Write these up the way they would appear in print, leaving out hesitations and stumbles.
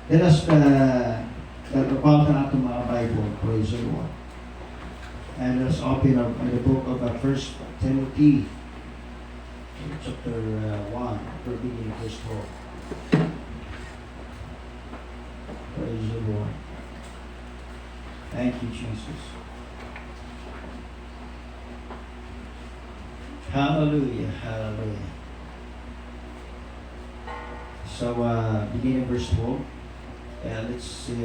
Let us kapal ka natin mga Bible. Praise the Lord. And let's open up in the book of 1 Timothy, chapter 1, beginning verse 4. Praise the Lord. Thank you, Jesus. Hallelujah, hallelujah. So, beginning verse 4. Let's see.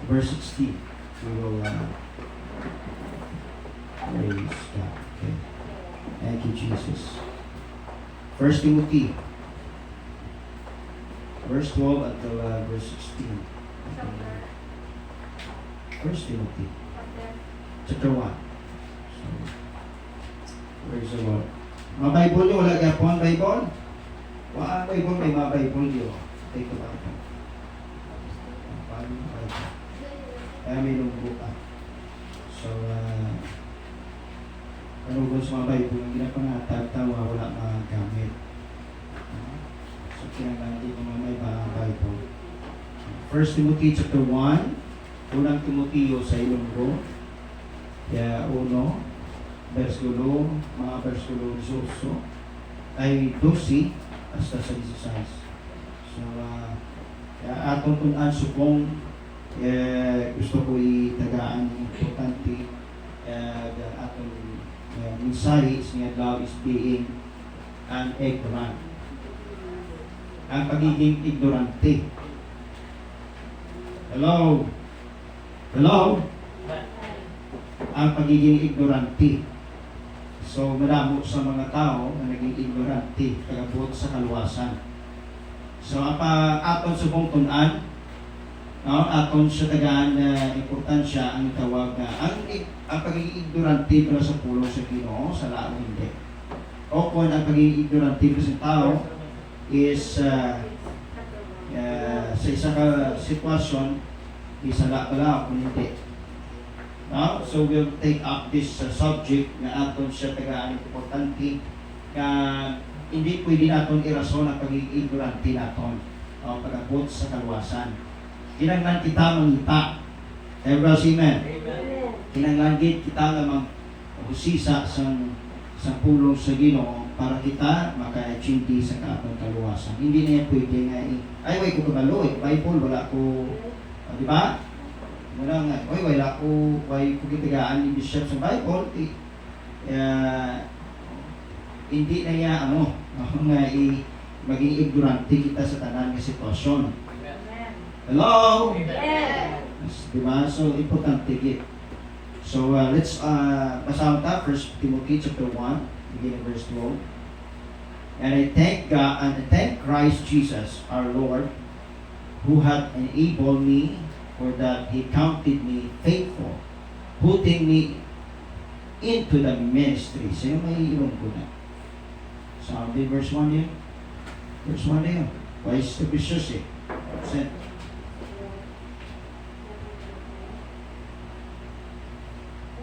Verse 16. We will praise God. Okay. Thank you, Jesus. 1 Timothy, verse 12 until verse 16. Okay. 1 Timothy, chapter 1. So, praise the Lord. Mga Bible nyo, wala gapon Bible? Wala Bible, may mga Bible nyo. Take a look. Kaya may lunggo ka. So, ano kung sa mga Bible, hindi na pangatag-tawa, wala mga gamit. So, kinanglan din kung may mga Bible. 1 Timothy chapter 1, unang Timoteo sa ilunggo. Kaya uno, versikulo, mga versikulo 18, ay 12, hasta sa 16. So, kaya atong tunan subong, gusto ko itagaan importante atong mensahe niya daw is being an ignorant. Ang pagiging ignorante. Hello? Hello? Ang pagiging ignorante. So, maramo sa mga tao na naging ignorante kagabot sa kaluwasan. So, aton subong tunan, aton sa tagaan na importansya ang tawag na ang pagiging ignorante para sa pulong sa Ginoo sa laang hindi. O kung ang pagiging ignorante para sa tao is sa isang sitwasyon isala pala kung hindi. No? So we'll take up this subject na aton sa tagaan importante na hindi pwede naton irason ang pagiging ignorante naton o pag-abot sa kaluwasan. Kinanglan kita mangita. Everybody say amen. Kinanglan kita nga maghusisa sa pulong sa Ginoo para kita maka-achieve sa katong kaluwasan. Hindi na yan pwede nga ay way ko kabalo, Bible wala ko, di ba? Wala nga, wala ko kitigaan ni Bishop sa Bible. Hindi na niya nga maging ignorante kita sa tanan nga sitwasyon. Hello? Yes. Diba? So, importante git. So, let's basahin ta 1 Timothy chapter 1, beginning verse 12. And I thank God and I thank Christ Jesus our Lord, who hath enabled me, for that He counted me faithful, putting me into the ministry. Sino may ilong ko na? Sabi verse 1 yun? Verse 1 na yun. Why is the precious eh?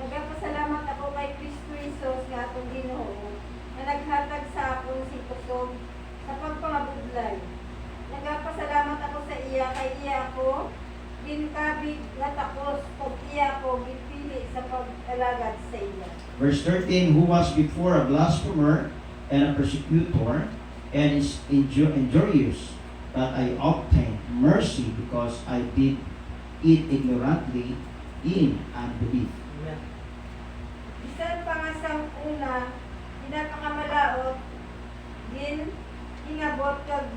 Nagpasalamat ako kay Kristo Jesus nga atong Ginoo na naghatag sa akong sikusog sa pagpangabudlay. Nagpasalamat ako sa iya kay iya ako ginkabig nga takos ug iya ko gipili sa pag-alagad sa iya. Verse 13, who was before a blasphemer and a persecutor and is injurious, but I obtained mercy because I did it ignorantly in unbelief. Bisan pa nga sang una, pinakamalaot, ingabot kag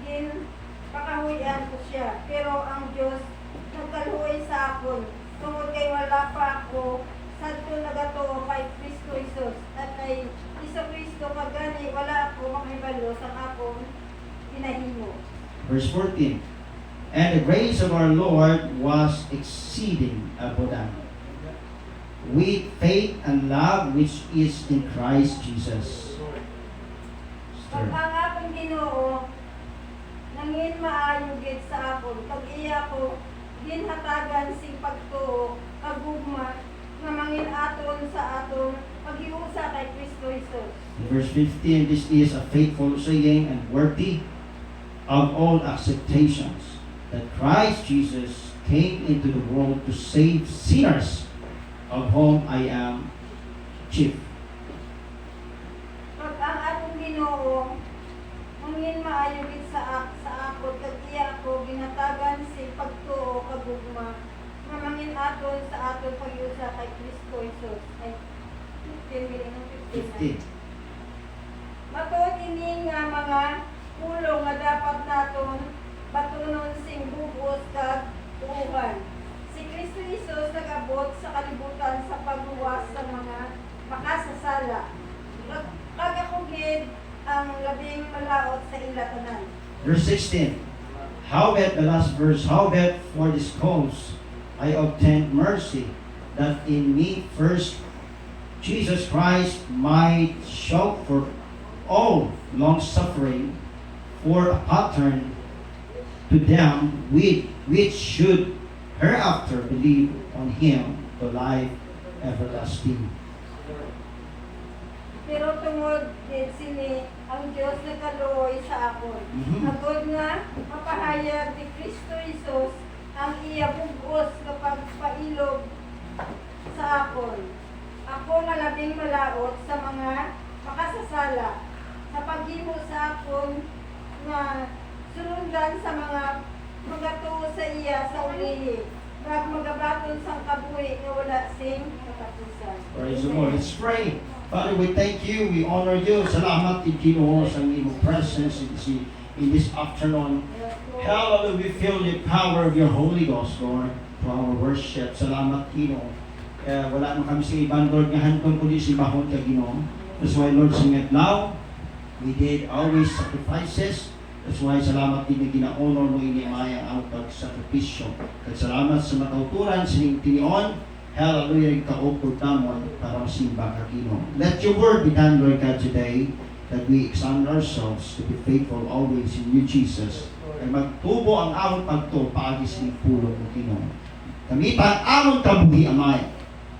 pakahuyan ko siya. Pero ang Diyos nagkaluoy sa akon, tungod kay wala pa ako, sadto nagatuo kay Kristo Jesus, at kay Iso Kristo kagani wala ako makahibalo sa akong ginahimo. Verse 14, and the grace of our Lord was exceeding abundant, with faith and love which is in Christ Jesus. Pag ang akong Ginoo nangin maayo gid sa akon, pag iya ko ginhatagan sing pagtuo, kagugma, nga mangin aton sa aton paghiusa kay Kristo Jesus. In verse 15, this is a faithful saying and worthy of all acceptations, that Christ Jesus came into the world to save sinners, of whom I am chief. Pag ang atong Ginoo mangin maayo gid sa akod kag iya ako ginatagan si pagtuo kag gugma nga mangin aton sa aton paghiusa kay Kristo Jesus. Ay 15. 15. Matuod ini nga mga pulong nga dapat naton batunon sing bugos kag tuuhan. Si Kristo Jesus nag-abot sa kalibutan sa pagluwas sa mga makasasala. Kag ako gid ang labing malaot sa ila tanan. Verse 16. Howbeit, the last verse, howbeit for this cause I obtained mercy, that in me first Jesus Christ might show for all long suffering for a pattern to them which should hereafter believe on him to life everlasting. Pero tungod din sini ang Dios nagkaluoy sa akon. Mhm. Agod nga mapahayag ni Kristo Jesus ang iya bugos kapag pailog sa akon. Ako nga labing malaot sa mga makasasala sa paghimo sa akon nga sunundan sa mga magatuo sa iya sa ulihi. Kag magabaton sang kabuhi nga wala sing katapusan. Praise the Lord. Let's pray. Father, we thank you, we honor you. Salamat in Ginoo sa iyong presence in this afternoon. Hallelujah, we feel the power of your Holy Ghost, Lord, to our worship. Salamat, Ginoo. Wala naman kami sa ibang, Lord, nga hantong kundi si Bahon ka, Ginoo. That's why, Lord, sing it now. We did always sacrifices. That's why, salamat din na gina-honor mo ini ang pag-sakripisyo. At salamat sa matauturan, sining tinion. Hallelujah, kaupod namon para masimba ka, Ginoo. Let your word be done, Lord God, today, that we examine ourselves to be faithful always in you, Jesus. Ay magtubo ang amon pagto paagis ni pulong mo, Ginoo. Gamitan amon kabuhi, Amay,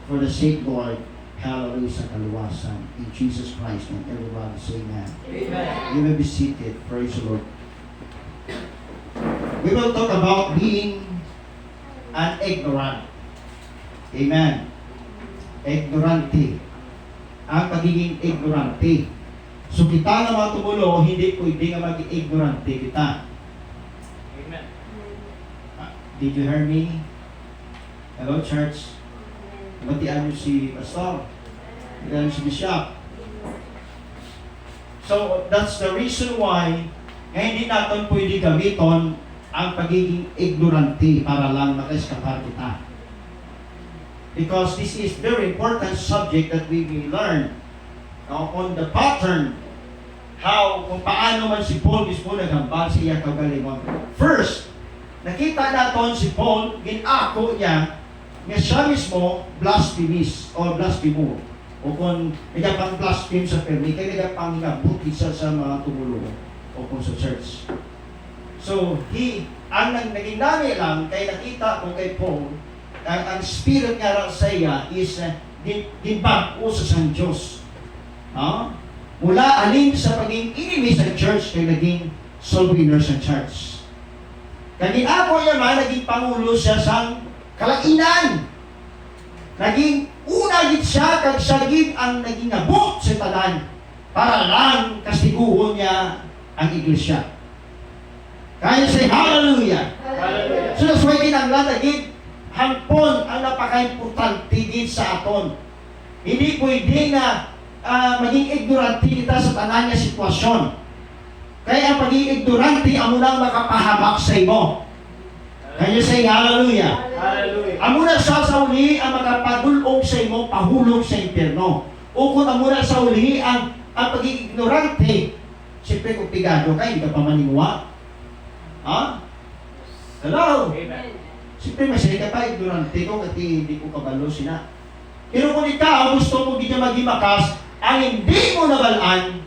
for the sake, Lord, hallelujah, sa kaluwasan. In Jesus Christ, and everybody say amen. Amen. You may be seated. Praise the Lord. We will talk about being an ignorant. Amen. Ignorante. Ang pagiging ignorante. So kita na mga tumulo, hindi pwede nga maging ignorante kita. Amen. Did you hear me? Hello, church. Batian niyo si Pastor. Batian niyo si Bishop. So, that's the reason why nga hindi natin pwede gamiton ang pagiging ignorante para lang maka-eskapar kita. Because this is very important subject that we will learn on the pattern kung paano man si Paul mismo naghambal sa iya kagalingon. First, nakita natin si Paul, ginako niya nga siya mismo blasphemous or blasphemo. O kung nagapang blaspheme sa permi, kaya nagapang nabuti sa mga tumulo o kung sa church. So, ang naging dami lang, kaya nakita ko kay Paul, ang spirit nga sa iya is ginbag o sa San Diyos. Mula alin sa paging enemy sa church kay naging soul winner sa church. Kagin ako yaman, naging pangulo siya sa kalainan. Naging una gid siya, kag siya gid ang naging abot sa tanan para lang kastiguhon niya ang iglesia. Kaya say hallelujah. Hallelujah. So that's why kinanglan naging hangpon ang napaka-importante din sa aton. Hindi pwede na maging ignorante kita sa tanan nga sitwasyon. Kaya ang pagiging ignorante amo nang makapahamak sa imo. Can you say hallelujah? Hallelujah. Amo na sa uli ang makapadulong sa imo pahulog sa impyerno. O kung amo na sa uli ang pagiging ignorante, siyempre kung pigado ka, hindi ka pa maningwa. Hello? Amen. Siyempre, masaya ka pa, ignorante ko, kasi hindi ko kabalo sina. Pero kung ikaw, gusto mo gina maging makas, ang hindi mo nabalaan,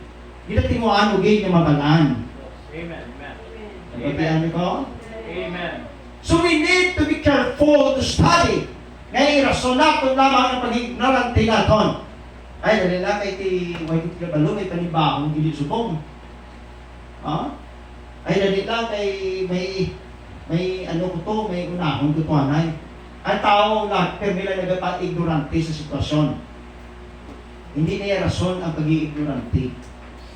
ginating mo ano gay na mabalaan. Amen. Amen. Nagpapayaan ko? Amen. So we need to be careful to study Ngayon, rason nato lamang ang pag-ignorante naton. Ay, dali lang kay ti wagi ti kabalo, may panibahong dili subong. Ha? Ay, dali lang kay may ano ko to, may unahon ko to anay. Ang tao lahat nila nagapa-ignorante sa sitwasyon. Hindi niya rason ang pag-iignorante.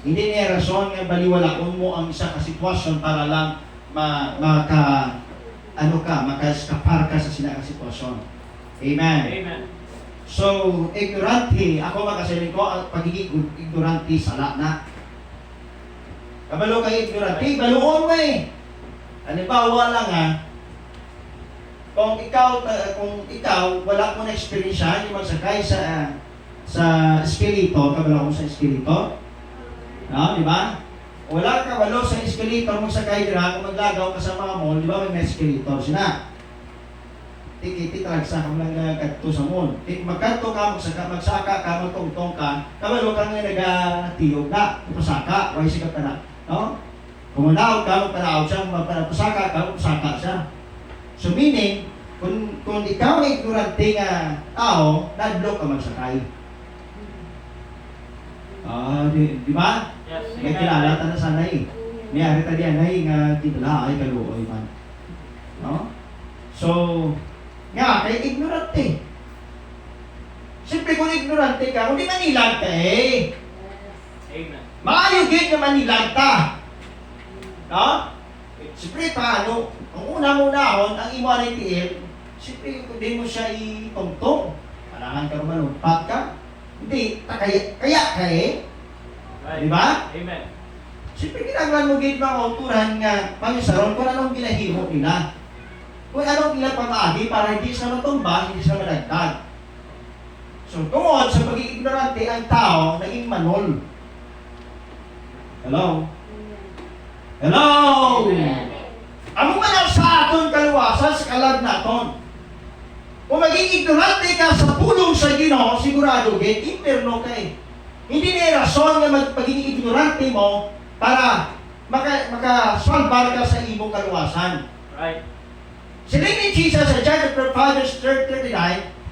Hindi niya rason nga baliwalaon mo ang isa ka sitwasyon para lang maka-escapar ka sa sila ka sitwasyon. Amen. Amen. So, ignorante, ako makasaling ko, ang pagiging ignorante, sala na. Kabalo kay ignorante, baluon mo eh. Halimbawa lang kung ikaw wala mo na experience yung magsakay sa escalator, kabalo mo sa escalator, no, di ba? Wala ka walo sa escalator magsakay dira, kung maglagaw ka sa mga mall, di ba may escalator sila? Titragsa ka lang kadto sa mall. Magkadto ka, magsaka ka, magtungtong ka, kabalo ka nga nagatiyog na, pasaka, why sikat ka na, no? Kung manaw ka, magpanaw siya, magpasaka ka, magpasaka siya. So meaning, kung ikaw ay ignorante nga tao, nadlo ka magsakay. Di ba? Yes. May kilala ta na sana eh. Niyari ta diyan ay nga kitala ay kaluoy man. No? So, nga kay ignorante. Siyempre kung ignorante ka, kung di manilag ka eh. Amen. Maayo gid nga manilag ta. No? Siyempre paano? Ang una-unahon, ang imo na itiil, siyempre kung di mo siya itungtong, kailangan ka malumpat ka. Hindi, kaya ka eh. Right. Di ba? Amen. Siyempre kinaglan mo gid mga auturan nga pangisaron kung anong ginahimo nila. Kung anong nila pamaagi para hindi sila matumba, hindi sila madagdag. So tungod sa pagiging ignorante, ang tao naging manol. Hello? Hello! Amo man ang sa aton kaluwasan sa kalag naton. Kung maging ignorante ka sa pulong sa Ginoo, sigurado gid impierno ka eh. Hindi na rason nga magiging ignorante mo para makasalbar ka sa imong kaluwasan. Right. Sinabi ni Jesus sa John chapter 5 verse 39,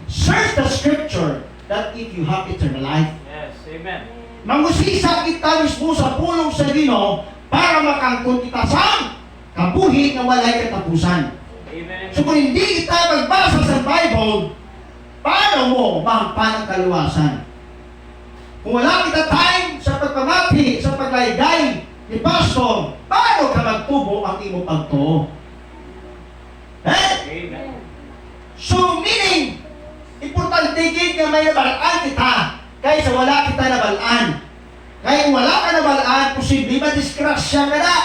search the scripture that if you have eternal life. Yes. Amen. Mangusisa kita mismo sa pulong sa Ginoo para makangkon kita sa kabuhi nga walay katapusan. Amen. So kung hindi kita magbasa sa Bible, paano mo mahampan ang kaluwasan? Kung wala kita time sa pagpamati, sa paglaygay ni Pastor, paano ka magtubo ang imong pagtuo? Amen. So meaning, importante gid nga may nabalaan kita kaysa wala kita nabalaan. Kaya kung wala ka nabalaan, posible madisgrasya ka na.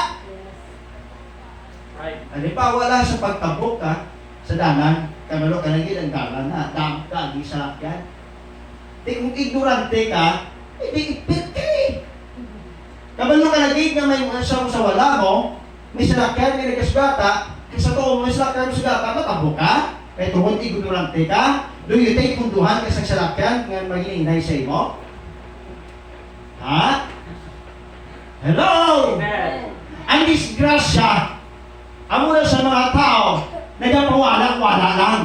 Right. Halimbawa, wala sa pagtabok ka sa dalan, kamalo ka lang ang dalan na, dami sa lakyan. Di kung ignorante ka, hindi ipit ka eh. Kamalo ka lang nga may sa wala mo, may salakyan, may nagkasgata, sa to, may salakyan mo sa gata, matabok ka, kaya tungkol ignorante ka, do you take kunduhan ka sa salakyan nga maging inay sa imo? Ha? Hello! Amen. Ang disgrasya, amo na sa mga tao, nagpawala-wala lang.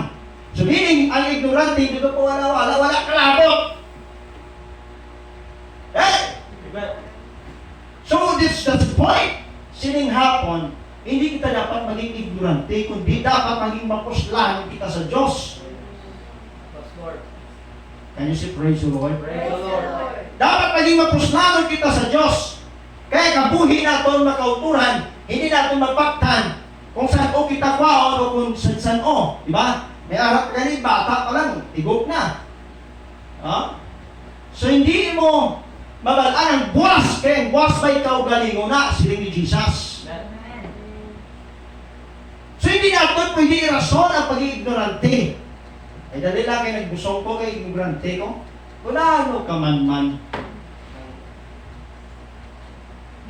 So meaning, ang ignorante, nagpawala-wala, wala kalabot. Amen. So that's the point. Sining hapon, hindi kita dapat maging ignorante, kundi dapat maging mapuslahan kita sa Diyos. Yes, Lord. Can you say praise the Lord? Praise the Lord. Dapat maging mapuslahan kita sa Diyos. Kaya kabuhi natin makauturan, hindi natin mapaktan kung saan o kita kwaon o kung saan o. Diba? May arap ka rin, bata pa lang, tigok na. So hindi mo mabalaan ang buwas, kaya ang buwas ba ikaw galingo na, siling ni Jesus. Amen. So hindi natin pwede rason ang pag-ignorante. Ay dali lang kayo nagbusong ko kay ignorante ko. Wala ano ka man.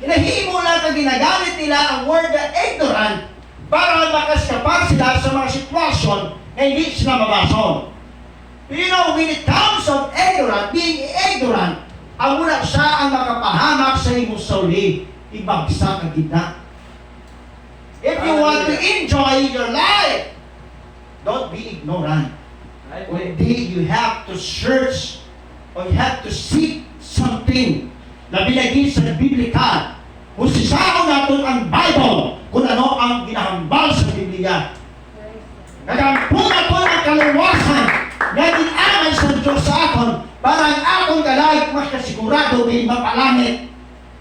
Ginahimo lang na ginagamit nila ang word na ignorant para makaskapar sila sa mga sitwasyon na hindi sila mabason. You know, when it comes of ignorant, being ignorant, ang muna siya ang makapahamak sa imong sauli, ibagsak ang gitna. If you want to enjoy your life, don't be ignorant. Right. Right way. Kundi you have to search or you have to seek something na binagin sa Biblia. Kung sisao natin ang Bible, kung ano ang ginahambal sa Biblia. Nagampo na po ang kaluwasan na ginamay sa Diyos sa aton para ang atong kalayag mas kasigurado may mapalangit.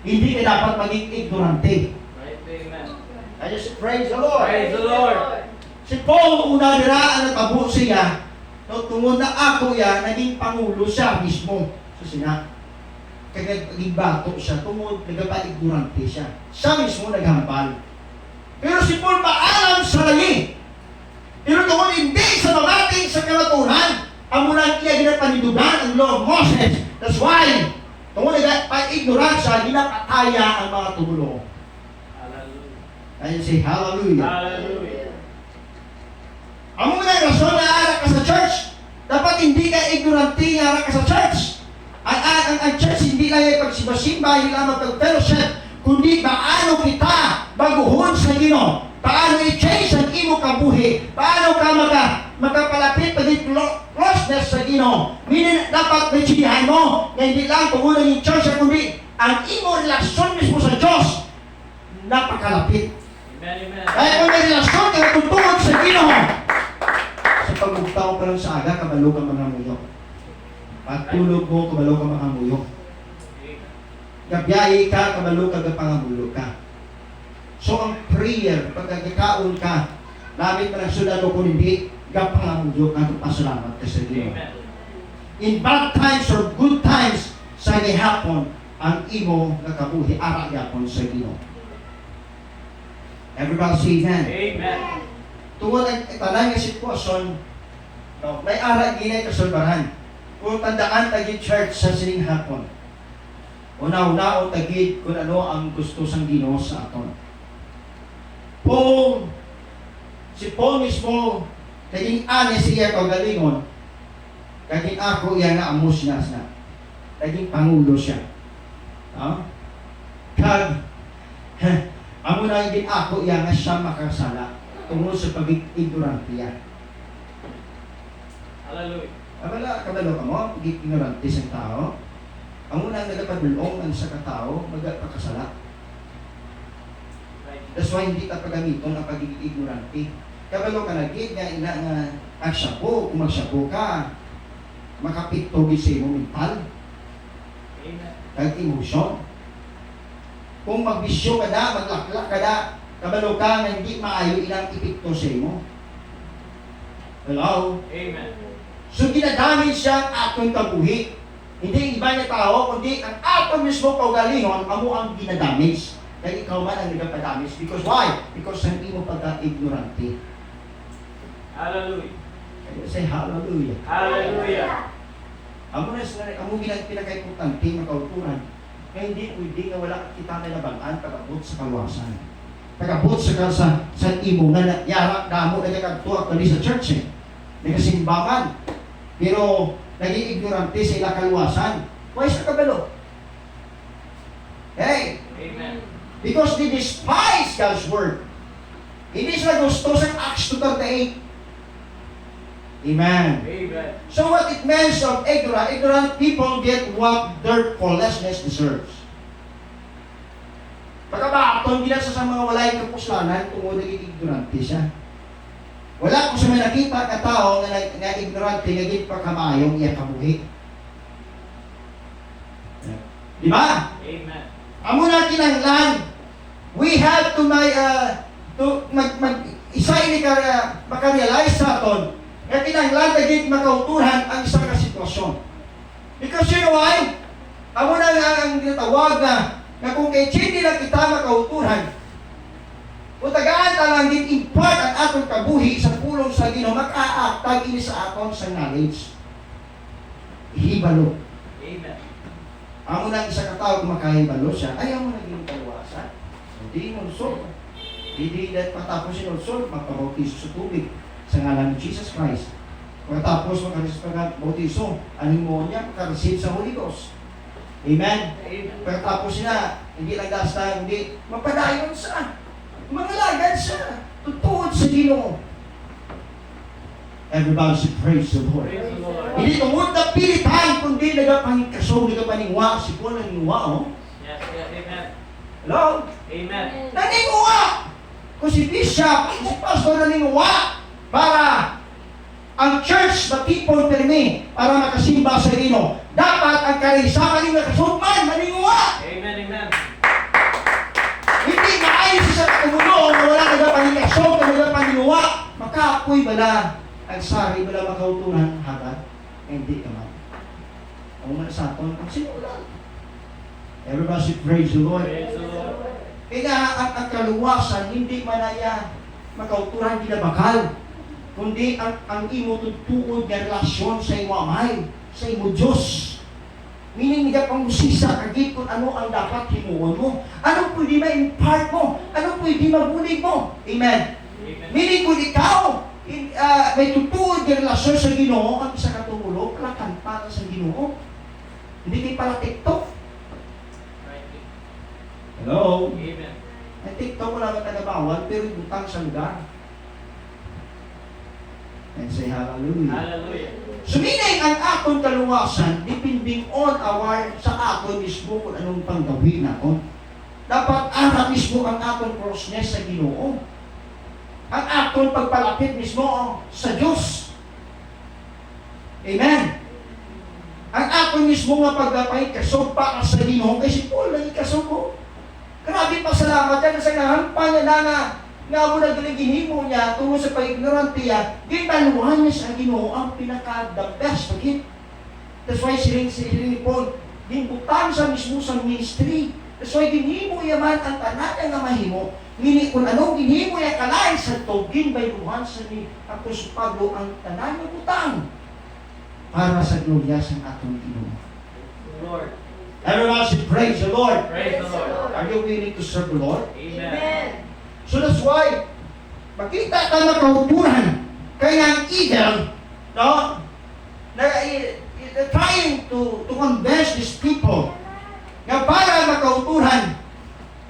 Hindi ka dapat maging ignorante. Right way, amen. I just praise the Lord. Praise the Lord. Si Paul, una nila ang natabo siya, no, tungod na ako ya, naging pangulo siya mismo sa Senat. Kaya naging bato siya, tungod nagapa-ignorante siya. Siya mismo naghambal. Pero si Paul maalam sa lagi. Pero tungod hindi sa mamating sa kalaturan, ang muna niya ginapanidugan ang law of Moses. That's why, tungod nagpa-ignorant siya, ginapataya ang mga tumulo. Hallelujah. Kaya say hallelujah. Hallelujah. Ang mga rason na arak ka sa church, dapat hindi ka ignorante nga arak ka sa church. Ang church hindi lang ay pagsimba-simba, hindi lang magpag-fellowship, kundi paano kita baguhon sa Ginoo. Paano i-change ang imo kabuhi. Paano ka makapalapit pagit closeness sa Ginoo. Meaning, dapat maintindihan mo na hindi lang tungkol ng church, kundi ang imo relasyon mismo sa Diyos napakalapit. Amen, amen. Kaya kung may relasyon ka tutungod sa Ginoo, sa pagmugtaw ka lang sa aga, kabalo ka mga muyok. Pagtulog mo, kabalo ka mga muyok. Gabiyahe ka, kabalo ka, gapangamulo ka. So ang prayer, pagkakaon ka, lamit pa ng sudado kung hindi, gapangamulo ka, pasalamat ka sa Ginoo. Amen. In bad times or good times, sa gihapon, ang imo nga kabuhi, ara gyapon sa Ginoo. Everybody say amen. Amen. Tungod ang tanan nga sitwasyon, no, may ara ginay kasulbaran. Kung tandaan tagid church sa sining hapon. Una-una o tagid kung ano ang gusto sang Ginoo sa aton. Si Paul mismo, naging ani siya kagalingon, kaging ako iya nga amos niya na. Naging pangulo siya. No? Amo na din ako iya nga siya makasala tungkol sa pag-ignorante yan. Hallelujah. Abala, kabalo ka mo, pag-ignorante sa tao. Ang unang nagpapadulong ang sa katao, magpakasala. Right. That's why hindi ka pagamiton ang pagiging ignorante. Kabalo ka nagig nga ina nga agsyapo, kung magsyapo ka, makapitogin sa imo mental, Amen. kag emosyon. Kung magbisyo ka na, maglaklak ka na, kabalo ka na hindi maayo ilang ipikto sa imo. Hello? Amen. So ginadamage siya ang atong kabuhi. Hindi iba niya tao, kundi ang atong mismo kaugalingon, amo ang ginadamage. Kaya ikaw man ang nagpapadamage. Because why? Because hindi mo pagka-ignorante. Hallelujah. Kaya say hallelujah. Hallelujah. Amo na sila, amo pinaka-importante na kauturan. Kaya hindi pwede nga wala kita na labanan pag-abot sa kaluwasan. Pag-abot sa imo na yara, damo na nagkagtuwa kali sa church eh. Nagasimbangan. Pero naging ignorante sa ilang kaluwasan. Why sa kabalo? Hey! Amen. Because they despise God's word. Hindi sila gusto sa Acts 2:38. Amen. Amen. So what it means of ignorant people get what their foolishness deserves. Pagkabaton gila sa mga walay kapuslanan tungod naging ignorante siya. Wala ko sa may nakita ka tao nga ignorante nga gid pagkamayong iya kabuhi. Di ba? Amen. Amo na kinahanglan. We have to isa ini ka makarealize sa aton. Nga kinahanglan dagit makauturan ang isa ka sitwasyon. Because you know why? Amo na nga ang tinatawag na kung kay hindi lang kita makauturan, kung tagaan talang din impart ang atong kabuhi sa pulong sa Ginoo, mag-aatag ini sa aton sa knowledge. Hibalo. Amen. Amo na isa ka tao kung makahibalo siya, ayaw mo naging kaluwasan. Hindi nulsol. Hindi dahil patapos sinulsol, magpabautiso sa tubig sa ngalan ni Jesus Christ. Pagkatapos magpabautiso, aning mo niya, makareceive sa Holy Ghost. Amen? Amen. Pagkatapos na, hindi nagdasta, hindi, mapadayon sa, mangalagad siya, tutuod sa Ginoo. Everybody say praise the Lord. Praise the Lord. Hindi tungod na pilitan, kundi nagapangikasong, nagapaningwa. Si Paul naningwa, oh. Yes, yes, amen. Hello? Amen. Naningwa! Kung si Bishop, kung si Pastor naningwa para ang church, the people permi, para makasimba sa Ino. Dapat ang karisaman ng nakasugman, maningwa! Amen, amen. Hindi maayos sa katumuno na wala nagapangikasong, na nagapaningwa. Makaapoy bala, ang sari bala makautunan, hagad. Hindi naman. Ang mga sa aton, ang sinulan. Everybody praise the Lord. Praise the Lord. Kaya ang kaluwasan, hindi manaya makauturan nila bakal, kundi ang imo tutuod nga relasyon sa imo amay, sa imo Diyos. Meaning, hindi ka pangusisa kagit kung ano ang dapat himuon mo. Ano pwede ma-impart mo? Ano pwede mabulig mo? Amen. Amen. Meaning, kung ikaw may tutuod nga relasyon sa Ginoo, ang isa ka tumulo, pala kanta sa Ginoo. Hindi kayo pala TikTok. Right. Hello? Amen. Ang TikTok wala ka tagabawal, pero butang sa lugar. And say hallelujah. Hallelujah. Sumining ang atong kaluwasan, depending on sa aton mismo kung anong panggawin naton. Dapat ara mismo ang atong closeness sa Ginoo. Ang atong pagpalapit mismo sa Diyos. Amen. Ang atong mismo nga pagdapay kasog para sa Ginoo, kasi Paul lagi kasog ko. Grabe pasalamat yan sa nahampan niya nga mo nagligihimo niya tungkol sa pag-ignorante niya, ginaluhan niya sa Ginoo ang pinaka-the best. Bakit? That's why siling ni Paul, ginbutan sa mismo sa ministry. That's why ginhimo yaman ang tanan nga mahimo. Mini kung anong ginhimo niya kalain sa to, ginbayluhan sa ni Apostol Pablo ang tanan nga butang para sa glorya sa atong Ginoo. Lord. Everyone should praise the Lord. Praise the Lord. Are you willing to serve the Lord? Amen. So that's why, makita ka na kauturan, kaya ang eagle, no, trying to convince these people na para makauturan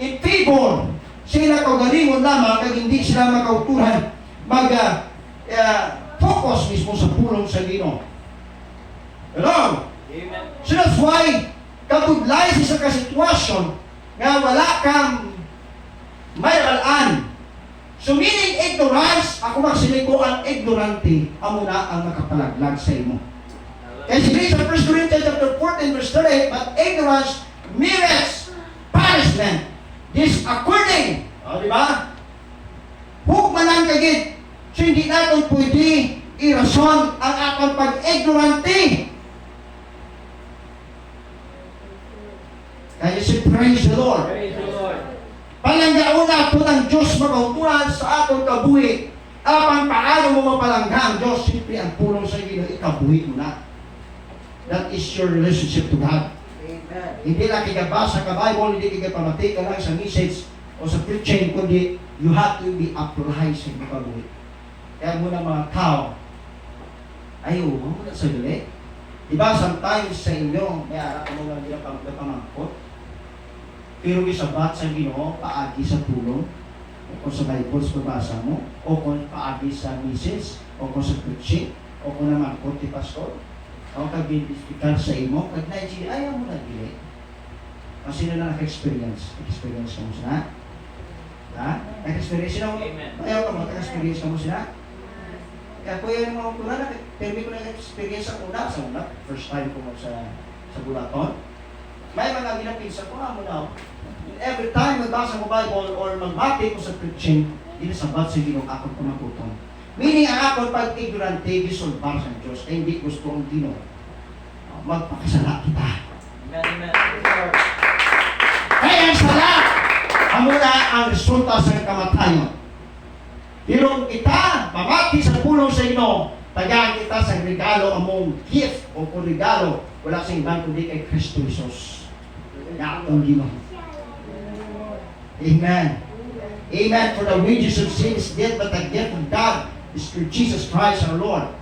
in favor, sila kaugalingon lamang kag hindi sila makauturan focus mismo sa pulong sa Ginoo. Hello? Amen. So that's why, kabudlay sa kasitwasyon nga wala kang may alaan. So meaning ignorance, ako magsilay ko ang ignorante, amo na ang makapalaglag sa imo. Kaya sila sa 1 Corinthians chapter 14 verse 38, but ignorance merits punishment. This according, di ba? Hukmanan kagit. So hindi natin pwede irason ang atong pag-ignorante. Kaya si praise the Lord. Praise the Lord. Palanggaon nato ng Diyos magauturan sa atong kabuhi. Apang paano mo mapalangga ang Diyos, siyempre ang pulong sa Ginoo, ikabuhi mo na. That is your relationship to God. Amen. Hindi lang kigabasa ka Bible, hindi kigapamati ka lang sa message o sa preaching, kundi you have to be applied sa iyong kabuhi. Kaya muna mga tao, ayaw mo na sa gali. Diba, sometimes sa inyo, may arap mo lang nila pamangkot. Pero isabat sa Ginoo, paagi sa tulong, o kung sa Bible sa babasa mo, o kung paagi sa message, o kung sa preaching, o kung naman kung ti pastor, o kag-identificar sa imo, kag na-i ayaw mo na dili. Kasi na naka-experience. Experience ka mo sila? Ha? Naka-experience sila mo? Amen. Ayaw ka mo, naka-experience ka mo sila? Kaya ko yung mga kuna, permi ko na experience ang una, sa una, first time ko mo sa Bulaton. May mga ginapinsa ko, mo na, every time magbasa ko Bible or magbati ko sa preaching, dinasabat sa Ginoo akong pamakuton. Meaning ang akong pag-ignorante, gisulbar sa Diyos, ay hindi gusto ang Ginoo. Magpakasala kita. Amen. Amen. Praise the Lord. Kaya ang sala, amo na ang resulta sa kamatayon. Pero kung kita, mamati sa pulong sa Ginoo, tagaan kita sa regalo among gift o kung regalo, wala sa ibang kundi kay Kristo Jesus. Na akong Ginoo. Amen. Amen. For the wages of sin is death, but the gift of God is through Jesus Christ our Lord.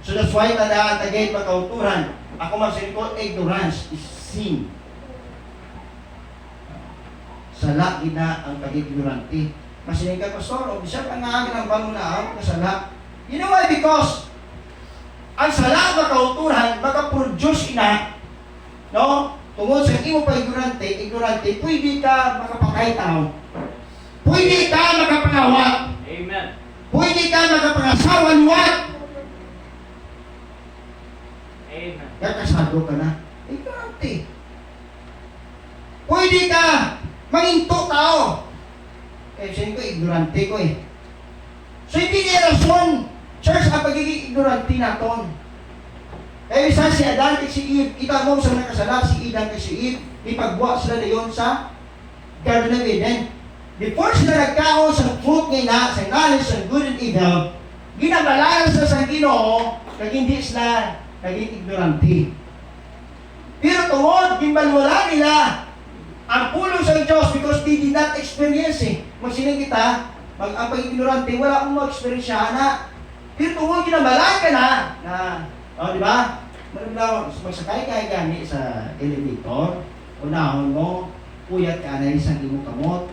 So that's why tandaan tagay pagkauturan. Ako magsabi ko, ignorance is sin. Sala gina ang pag-ignorante. Masinig ka, Pastor, o bisag ang aagin ang bangunaaw, kasala. You know why? Because ang sala nga kauturan maka-produce ina, no? Tungod sa imo pa ignorante, pwede ka makapatay tao. Pwede ka makapangawat. Amen. Pwede ka makapangasawan-wat. Amen. Kakasado ka na. Ignorante. Pwede ka manginto tao. Sabi ko, ignorante ko eh. So hindi niya rason, church, ang pagiging ignorante naton. Kaya isa si Adan at si Eve, kita mo sa nakasala, si Adan at si Eve, ipagbuwa sila na yun sa Garden of Eden. Before sila nagkaon sa fruit nga sa knowledge of good and evil, ginabalayan sila sa Ginoo, kag hindi sila naging ignorante. Pero tungod, ginbalwala nila ang pulong sa Diyos because they did not experience eh. Magsining kita, ang pag-ignorante, wala akong ma-experience na. Pero tungod, ginabalayan ka na, di ba? Magsakay ka gani sa elevator, unahon mo, puyat ka na isang imong kamot,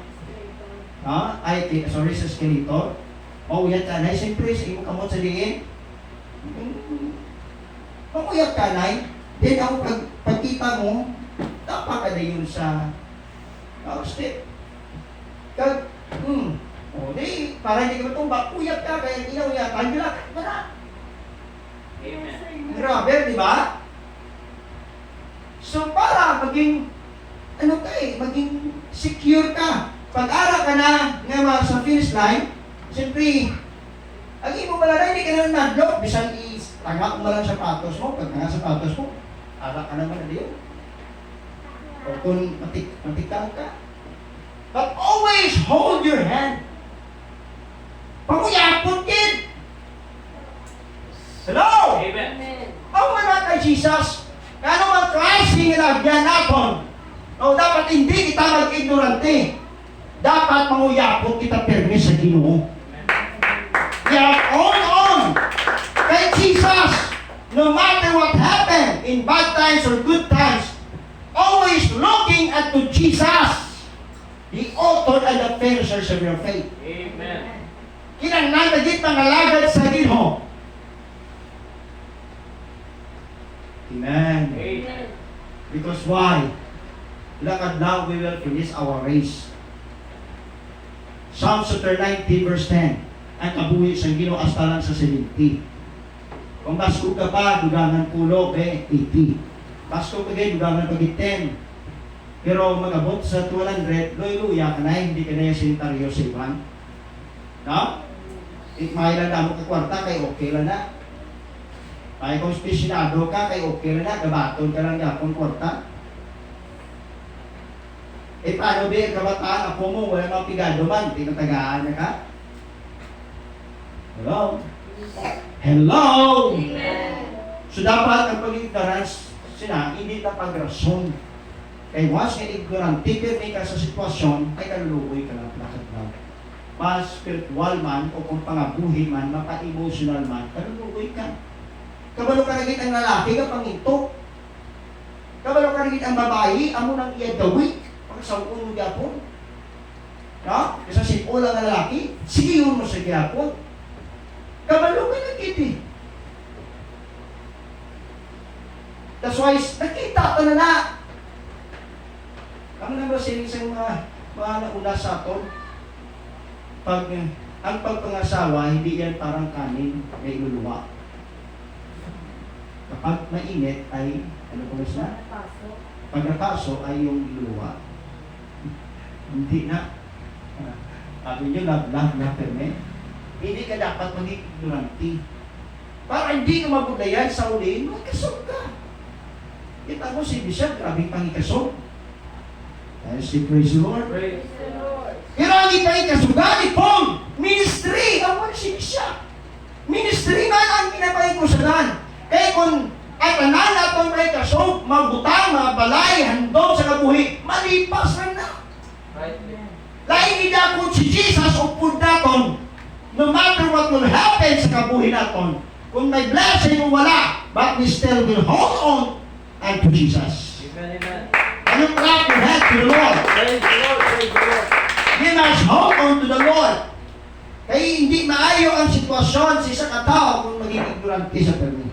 sa escalator, uyat ka na, siyempre sa imong kamot sa diin, uyat ka na, then ako pagkita mo, dapat ka na yun sa step. Di, para hindi ka matumba, uyat ka, kaya inauyatan nyo lang, Amen. grabe, di ba? So, para maging, maging secure ka. Pag-ara ka na nga sa finish line, siyempre, ang imo pala hindi ka na nag-lock, bisan tanga mo lang sapatos mo, pag nga sapatos mo, ara ka naman na diyo. O kung matikang ka. But always hold your hand. Panguyapon, kid! Hello! Amen. Amen. Ang mga kay Jesus, kano ang klaseng ilagyan natin? O dapat hindi kita mag-ignorante. Dapat manguyapon kita permi sa Ginoo. Kaya on. Kay Jesus, no matter what happened, in bad times or good times, always looking unto Jesus, the author and the finisher of your faith. Amen. Kinanglan dagit mangalagad sa Ginoo. Amen. Amen. Because why? Lakad now we will finish our race. Psalms chapter 90 verse 10. Ang kabuhi sa Ginoo astalan sa 70. Kung basko ka pa, dugangan pulo, 80. Basko ka kayo, dugangan pagit 10. Pero magabot sa 200, luya ka na, hindi ka na yung sinitaryo sa iban. No? Ikmailan na mo ka kwarta, kay okay lang na. Ay kung spesyalado ka, kay okay lang na, gabaton ka lang yapon kwarta. Paano ba yung kabataan, ako mo, wala mga pigado man, tinatagaan na ka? Hello? Hello! Amen. So dapat ang pag-ignorance sila, hindi na pag-rason. Kaya once nga ignorant, tipirmi ka sa sitwasyon, ay kaluluoy ka lang, lakad lang. Pa-spiritual man, o kung pangabuhi man, mapa-emotional man, kaluluoy ka. Kabalo ka naging ang lalaki, ka panginto. Kabalo ka naging ang babae, amo nang iyadawi, pagkasawun mo gyapon. No? Kasi simple ang lalaki, sige mo sa gyapon. Kabalo ka naging That's why, nakita ka na. Kami na ba siling sa mga nauna sa aton? Ang pagpangasawa, hindi yan parang kanin, may luluwa. Kapag mainit ay, ano ko mas na? Pag napaso ay yung luluwa. Hindi na. Sabi nyo, love na perme. Hindi ka dapat maging ignorante. Para hindi ka mabudayan sa uli, magkasog ka. Kita mo si Bishop, grabing pangikasog. Dahil si praise the Lord. Praise the Lord. Pero ang ipangikasugan itong ministry, ang wala si Bishop. Ministry man ang pinapangikusagan. Kaya kung at tanan atong pangikasog, magbutang, mga balay, handog sa kabuhi, malipas na. Right. Lain nila kung si Jesus upod naton, no matter what will happen sa kabuhi naton, kung may blessing o wala, but we still will hold on unto Jesus. Amen. Amen. And you clap your hand to the Lord. Praise the Lord. Praise the Lord. We must hold on to the Lord. Kaya hindi maayo ang sitwasyon sa isa ka tao kung maging ignorante sa permi.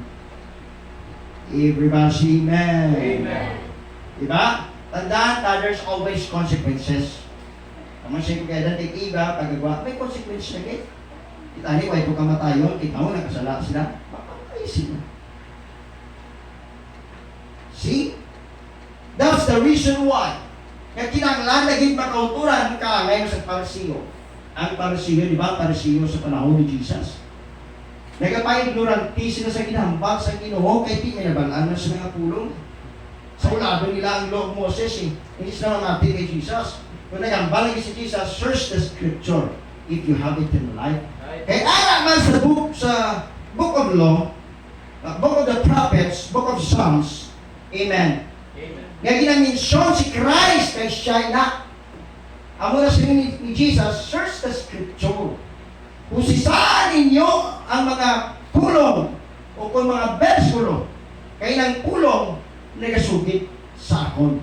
Everybody say amen. Amen. Diba? Tandaan, there's always consequences. Naman siya kung kaya natin iba, pagagawa, may consequence na kayo. Kita niyo, kaya ito kamatayon, kita mo, nakasala sila, papatay sila. See? That's the reason why. Kaya kinanglan, naging makauturan ka ngayon sa Parisiyo. Ang Parisiyo, di ba? Parisiyo sa panahon ni Jesus. Nagapa-ignorante sila sa ginambag sa Ginoo, kaya di may nabalaan na sa mga pulong. Sa ulado nila ang law of Moses, hindi sila mamati kay Jesus. Kung nagambal lagi si Jesus, search the scripture if you have it in life. Kaya araman sa book of law, book of the prophets, book of Psalms, amen. Amen. Nga ginaminsyon si Christ kay siya na. Amo na sila ni Jesus, search the scripture. Kung sisaan ninyo ang mga pulong o kung mga bersikulo, kailang pulong nagasugit sa akon.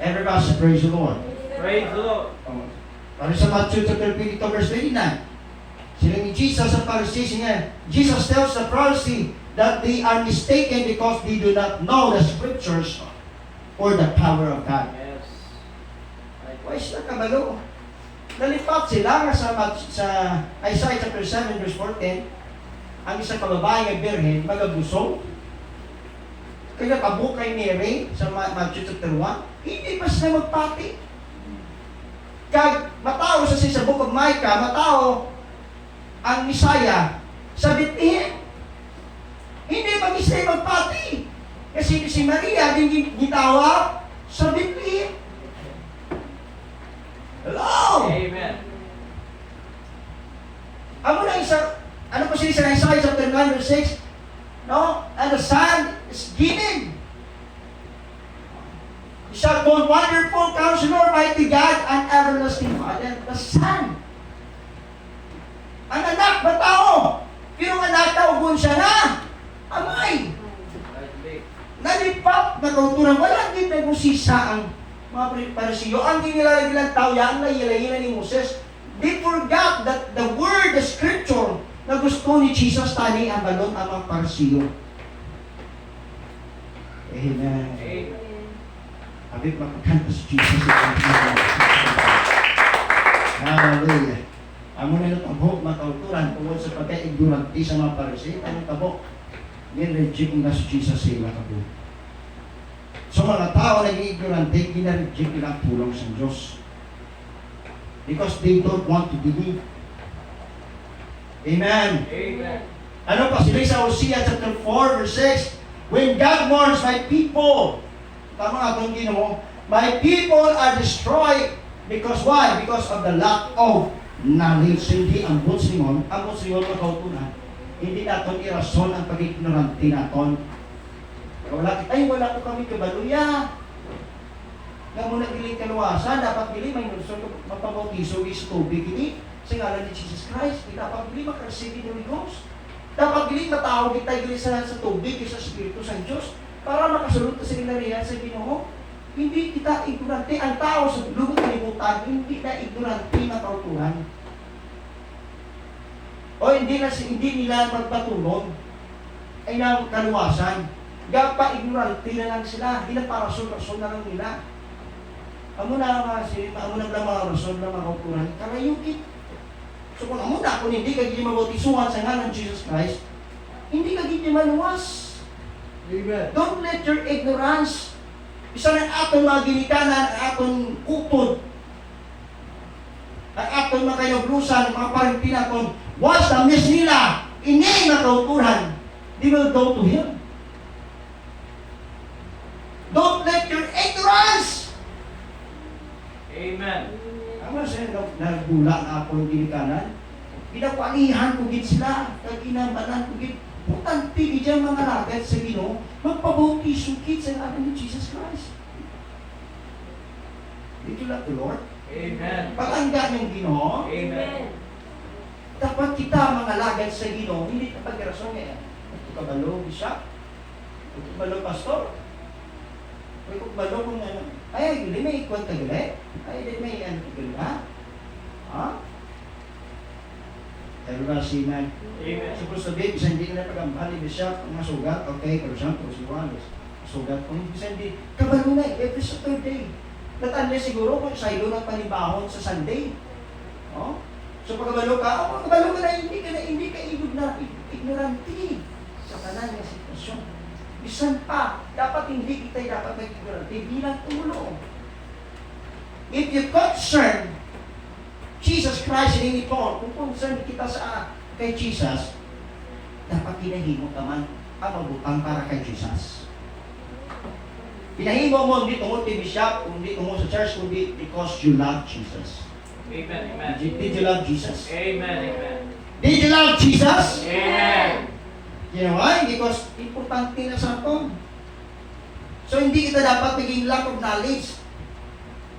Everybody say praise the Lord. Praise the Lord. Para sa Matthew chapter 22 verse 29, sila ni Jesus sa Pharisees niya, Jesus tells the Pharisee that they are mistaken because they do not know the scriptures or the power of God. Yes. Why sila kabalo? Nalipat sila nga sa Isaiah chapter 7 verse 14, ang isang kababae nga birhen magabusog. Kaya pabo kay Mary sa Matthew chapter 1, hindi pa sila magpati. Kag matao sa book of Micah, matao ang Messiah sa Bethlehem. Hindi pa sila magpati. Kasi si Maria din gitawag sa Bethlehem. Hello! Amen. Amo na isa, ano po siya sa Isaiah chapter 9 verse 6? No? And the Son is given. He shall call Wonderful Counselor, Mighty God, and Everlasting Father. The Son. Ang anak, batao. Pero ang anak, taugon siya na. Amay. Rightly. Nalipat na kauturan. Wala din na kung sisa ang mga Parisiyo. Ang ginilalang tao yan, nahila-hila ni Moses. They forgot that the word, the scripture, na gusto ni Jesus tani ang balon ang mga Parisiyo. Amen. Amen. Habib makakanta si Jesus. Hallelujah. Amo na ang buhok makauturan tungkol sa pagka-ignorante sa mga Parisiyo. Anong kabok? Nireject na si Jesus sa ilang kabuk. So mga tao na ignorante, ginareject nila ang tulong sa Diyos. Because they don't want to believe. Amen. Amen. Ano pa sila sa Hosea chapter 4 verse 6? When God warns my people, tama nga itong Ginoo, my people are destroyed because why? Because of the lack of knowledge. Hindi ang Butsimon makautunan. Hindi natin irason ang pag-ignorante natin. Wala ko kami kabaluya. Nga muna giling kaluwasan, dapat giling may nurson mapabautiso is tubig ini sa ngalan ni Jesus Christ. Dapat giling makareceive ni Holy Ghost. Dapat giling matawag kita giling sa tubig sa Espiritu sa Diyos para makasulot sa sinarihan sa Ginoo. Hindi kita ignorante. Ang tao sa lubong kalibutan, hindi na ignorante na kautuhan. O hindi nila magpatulog ay na kaluwasan. Gapa ignorante na lang sila, hindi na para rason na lang nila. Amo na mga rason na mga kautuhan, karayukit. So kung amo na, kung hindi ka gini mabotisuhan sa ngalan ng Jesus Christ, hindi ka gini maluwas. Amen. Don't let your ignorance, isa ng atong mga ginikanan, atong upod, ang atong mga kayoglusan, mga parintinaton, once na miss nila, ini na kautuhan, they will go to Him. Don't let your ignorance. Amen. Ang siya nagbula ang akong ginikanan, ginapanihan ko gid sila, kaginabanan ko gid. Putang tigi dyan mga lagat sa Ginoo, magpabautisyo gid sa ngalan ni Jesus Christ. Did you love the Lord? Amen. Pag-angga niyong Ginoo, Amen. dapat kita mga lagat sa Ginoo, hindi na pag-rason niya. Ito kabalo, Bishop? Ito kabalo, Pastor? May kubalo kung ano, ay, hindi may ikwanta gali? Ay, hindi may ano gali, ha? Ha? Pero na sinay. Amen. Supposed to be, bisan hindi na pagambali ni siya, ang masugat, okay, for example, si Wallace, masugat kung bisan di, kabalo na, every Saturday. Natanda siguro kung saylo ng panibahon sa Sunday. Oh? So pagkabalo ka, pagkabalo ka na, hindi ka ignorante sa kanan ng sitwasyon. Bisan pa, dapat hindi kita dapat mag-ignorante bilang tulong. If you concern Jesus Christ in Paul, kung concern kita sa kay Jesus, dapat pinahimo ka man ang mabutang para kay Jesus. Pinahimo mo hindi tungkol kay bishop, hindi tungkol sa church, kundi because you love Jesus. Amen. Amen. Did you love Jesus? Amen. Amen. Did you love Jesus? Amen. You know why? Because importante na sa atin. So hindi kita dapat maging lack of knowledge.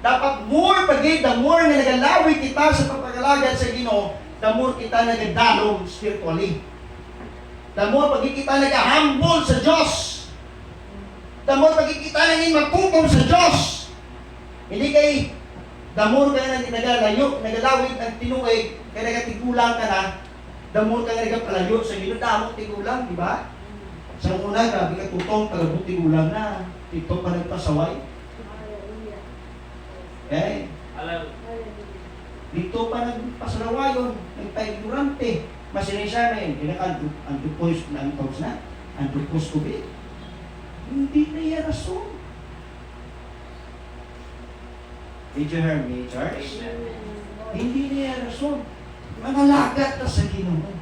Dapat more pagid, the more na nagalawi kita sa pagpagalagad sa Ginoo, the more kita nagadalong spiritually. The more pagid kita nagahambol sa Diyos. The more pagid kita naging magpupong sa Diyos. Hindi kay the more ka na nagalayo, nagalawid ang tinuig, kaya nagatigulang ka na, the more ka nagapalayo sa Ginoo, damo tigulang, di ba? Sa una, grabe ka tutong, tagabot tigulang na, ito pa nagpasaway. Okay? Dito pa nagpasalawayon, nagpa-ignorante. Masinisya na yun, pinaka-antupos na ang tawag na, antupos ko ba? Hindi na yan rason. Did you hear me, church? Hindi na yan rason. Mga lagat na sa Ginoo.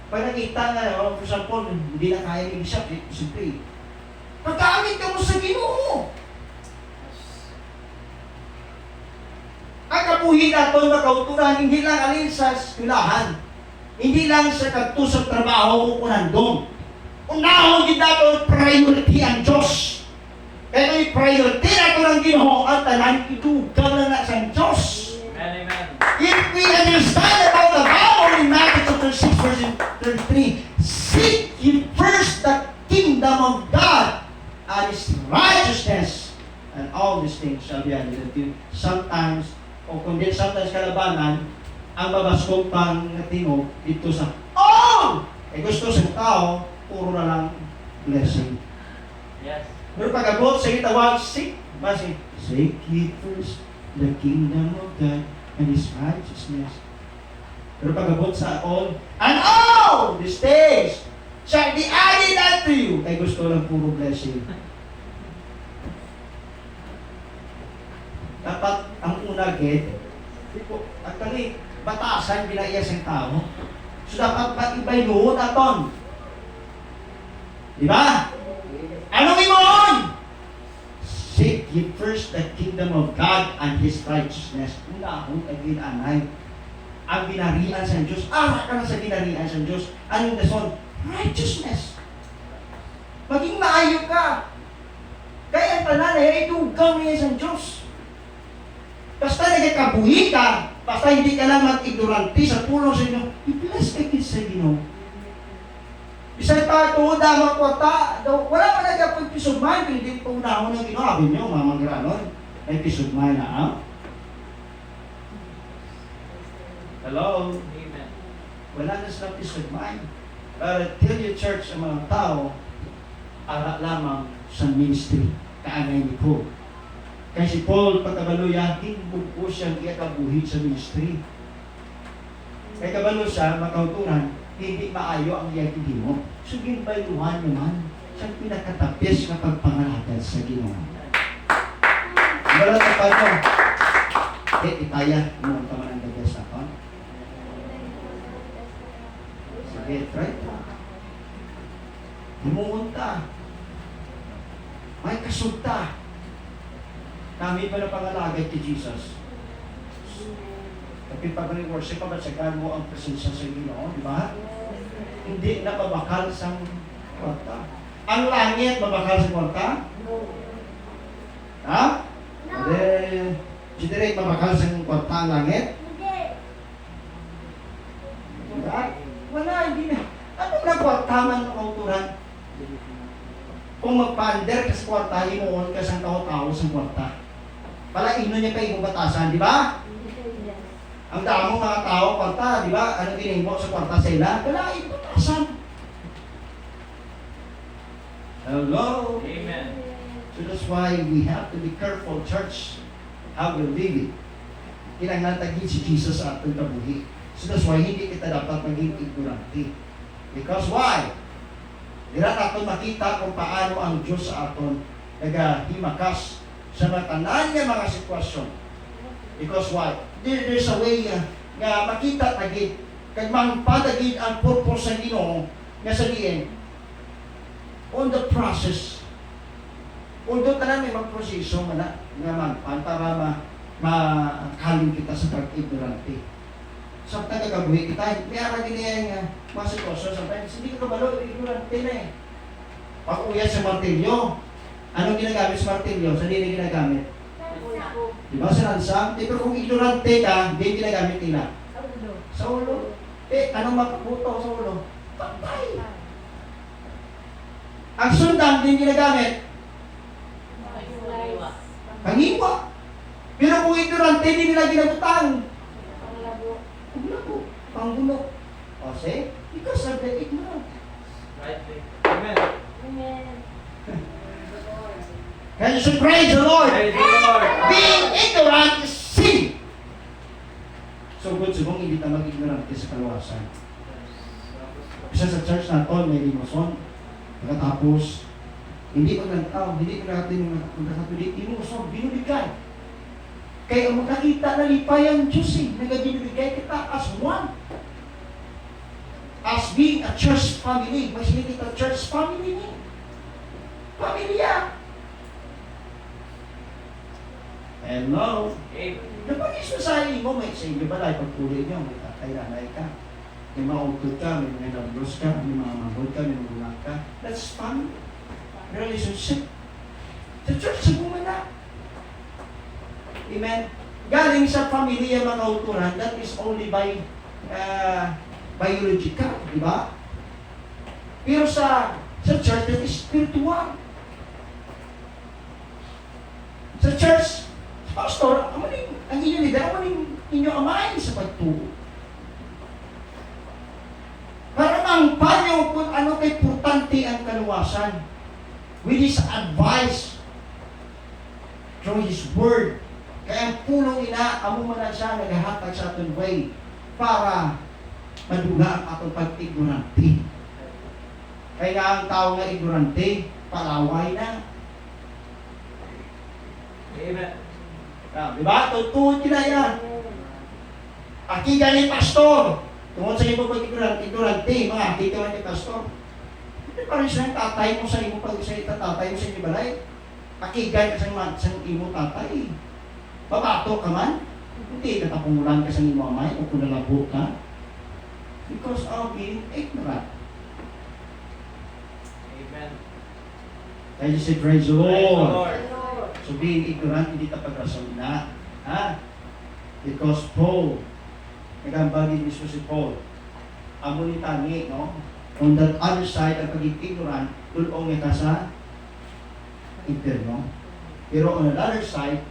Pag nakita nga, for example, hindi na kaya ni Bishop, siyempre, pagkamit ka mo sa Ginoo. Ang kabuhi natin na kauturan, hindi lang alin sa eskwelahan. Hindi lang sa kagtusang trabaho o nandun. Unahon din natin priority ang Diyos. Kaya may priority natin ang Ginoo at tanan itugang na na sa Diyos. Amen. Amen. If we understand about the Bible in Matthew chapter 6 verse 33, seek ye first the kingdom of God and His righteousness, and all these things shall be added unto you. Sometimes, o kundi sometimes kalabanan, ang babaskog pang natino dito sa all! Eh gusto sa tao, puro na lang blessing. Yes. Pero pag-abot sa itawag, seek, basi, seek ye first the kingdom of God and His righteousness. Pero pag-abot sa all, and all these things shall be added unto you. Kaya gusto lang puro blessing. Dapat ang una, get, actually, batasan binayas ang tao. So dapat matibay noon aton. Di ba? Anong imoon? Seek ye first the kingdom of God and His righteousness. Unahon ang ginanay. Ang binarian sa Diyos. Ara ka na sa binarian sa Diyos. Anong dason? Righteousness. Maging maayo ka. Kaya ang tanan ay dugang niya sa Diyos. Basta nagkakabuhi ka, basta hindi ka lang mag-ignorante sa tulong sa inyo, i-bless ka sa Ginoo. Bisan pa ito, damang kwarta, wala pa nagkapag peace of mind, hindi pa unahon ng Ginoo. Sabi niyo, mamang granon, may peace of mind na, ha? Hello? Amen. Wala na sila peace of mind. But tell you, church, sa mga tao, ara lamang sa ministry, kaanay ni Paul. Kaya si Paul, pagkabaluya, hinbog po siyang ikabuhi sa ministry. Kaya kabalo siya, makauturan, hindi maayo ang iyang mo. So, ginbayluhan naman siyang pinakatapis na pagpangalagad sa Ginoo. Wala na pa ito. Itaya, umuun ka man ang dagas ako. Sige, try ito. Umuun ka. May kasulta. Kami pa na pangalagay kay Jesus. Kapit pag worship pa, batsagan mo ang presensya sa Ginoo, di ba? Hindi na mabakal sa kwarta. Ang langit, mabakal sa kwarta? Ha? Si Derek, mabakal sa kwarta ang langit? Diba? Wala, hindi na. Ano na kwarta man ang kauturan? Kung magpander ka sa kwarta, himuon ka sa tao-tao sa kwarta. Pala ino niya kayo batasan, di ba? Ang damong mga tao, kwarta, di ba? Ano ginimo sa kwarta sa ila? Wala, iputasan. Hello? Amen. So that's why we have to be careful, church, how we live it. Kinanglan tagin si Jesus sa atong kabuhi. So that's why hindi kita dapat maging ignorante. Because why? Dira natin makita kung paano ang Diyos sa aton nagahimakas sa matanan nga mga sitwasyon. Because why? There's a way nga makita tagid kag mangpadagid ang purpose sa Ginoo nga sabihin on the process. Although tanan may magproseso man na nga man para makaling kita sa pag-ignorante. Sa tagagabuhi kita, may ara gini nga mga sitwasyon sometimes hindi ka kabalo, ignorante na eh. Pag uya sa martilyo, anong ginagamit sa martilyo? Sa nila ginagamit? Di ba sa lansa? Pero kung ignorante ka, hindi ginagamit nila. Sa ulo. Anong makaputo sa ulo? Patay. Ang sundang din ginagamit? Pangiwa. Pero kung ignorante, hindi nila ginagutang. Panglabo. Panggulo. O say, because of the ignorant. Rightly. Amen. Can you say praise the Lord? Praise the Lord. Being ignorant is sin. So good, subong hindi ta mag-ignorante sa kaluwasan. Isa sa church na to, may limoson. Pagkatapos, hindi ko natin magkakatuloy, limoson, binibigay. Kaya ang makakita na lipay ang Diyos nagabinibigay kita as one. As being a church family, mas hindi kita church family ni. Pamilya. Hello. Amen. Napag-isip sa mo, may sa inyo balay, pagpuli nyo, may tatay-nanay ka. May maugtod ka, may mga nabros ka, may mga mahod ka, may mga ka. That's family. Relationship. Sa church, sa na. Amen. Galing sa pamilya mga kauturan, that is only by biological, di ba? Pero sa church, that is spiritual. Sa church, pastor, ang inyo leader, ang inyo amayin sa pagtuo. Para mang panyo kung ano kay importante ang kaluwasan with his advice through his word. Kaya ang pulong ina, amo man na siya naghahatag sa aton way para maduga ang atong pag-ignorante. Kaya nga ang tao nga ignorante, palaway na. Amen. Di ba? Tutuod kinaya. Aki gani pastor. Tungod sa imo pag-ignorante, mga aki ka ni pastor. Hindi pa rin siya tatay mo sa imo pag-isa tatay mo sa inyo balay. Aki gani ka sa imo tatay. Babato ka man. Hindi ka tapungulan ka sa imo amay o kung nalabo ka. Because of being ignorant. Amen. Kaya you say, praise the Praise the Lord. Lord. So being ignorant, hindi ka pagrason na. Ha? Because Paul, nagambagi mismo si Paul, amo ni tangi, no? On that other side, ang pagiging ignorant, tulong niya ka sa interno. Pero on the other side,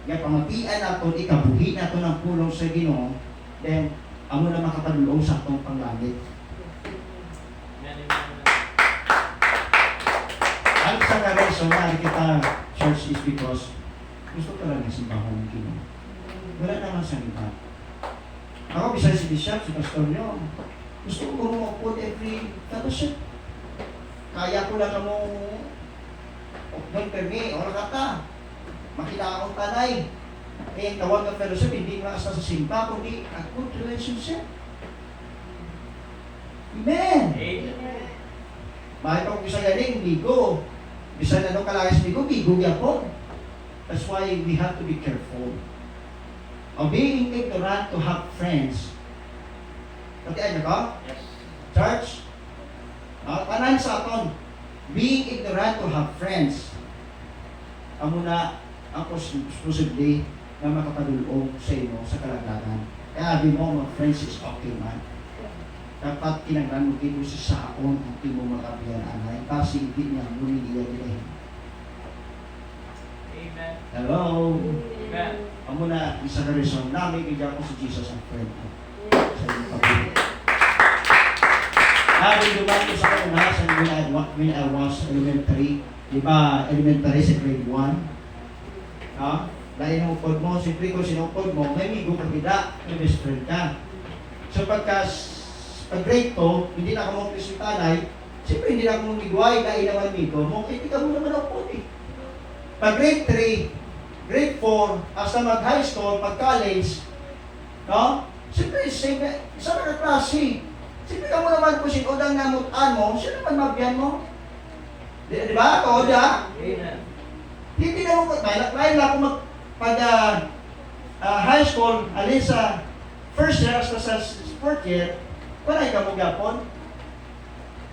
nga pamatian natin, ikabuhi natin ang pulong sa Ginoo, then, amo na makapadulong sa atong panglangit. Amen. Ang sa reason na kita church is because gusto talaga simbahon ng Ginoo. Wala naman sa iba. Ako, bisay si Bishop, si Pastor nyo, gusto ko kumupod every fellowship. Kaya ko lang mo doon permi, o nakata. Makita akong tanay. Eh, tawag ng fellowship, hindi nga sa simpa, kundi a good relationship. Amen! Amen. Bakit ako bisa galing, bigo. Bisa na nung kalagas bigo, bigo yapon. That's why we have to be careful. Of being ignorant to have friends. Pati ko? Yes. Church? Tanan sa aton. Being ignorant to have friends. Amo na ang posible na makapadulong sa imo sa kalagayan. Kaya abi mo, mga friends is okay man. Dapat kinanglan mo kito sa saon ang timo makabiyan anay kasi hindi niya munigila nila. Amen. Hello? Amen. Amo na, isa ka reason namin, bigyan ko si Jesus ang friend ko. Sa iyong pagbuhay. Habang dumati sa kanila, sa when I was elementary, di ba, elementary sa grade 1? Ha? Dahil inupod mo, siyempre kung sinupod mo, may migo ka bida, may best friend ka. So pag grade 2, hindi na ka mo si tanay, siyempre hindi na ka mo miguay, dahil naman migo mo, hindi ka mo naman upod eh. Pag grade 3, grade 4, hasta mag-high school, pag-college, no? Siyempre, isa na ka-klase. Siyempre ka mo naman kung sinodang namutan mo, siya naman mabyan mo. Di ba? Ako, da? Amen. Hindi na mo, lain lang kung high school, alin sa first year, hasta sa fourth year, wala ka mo gapon.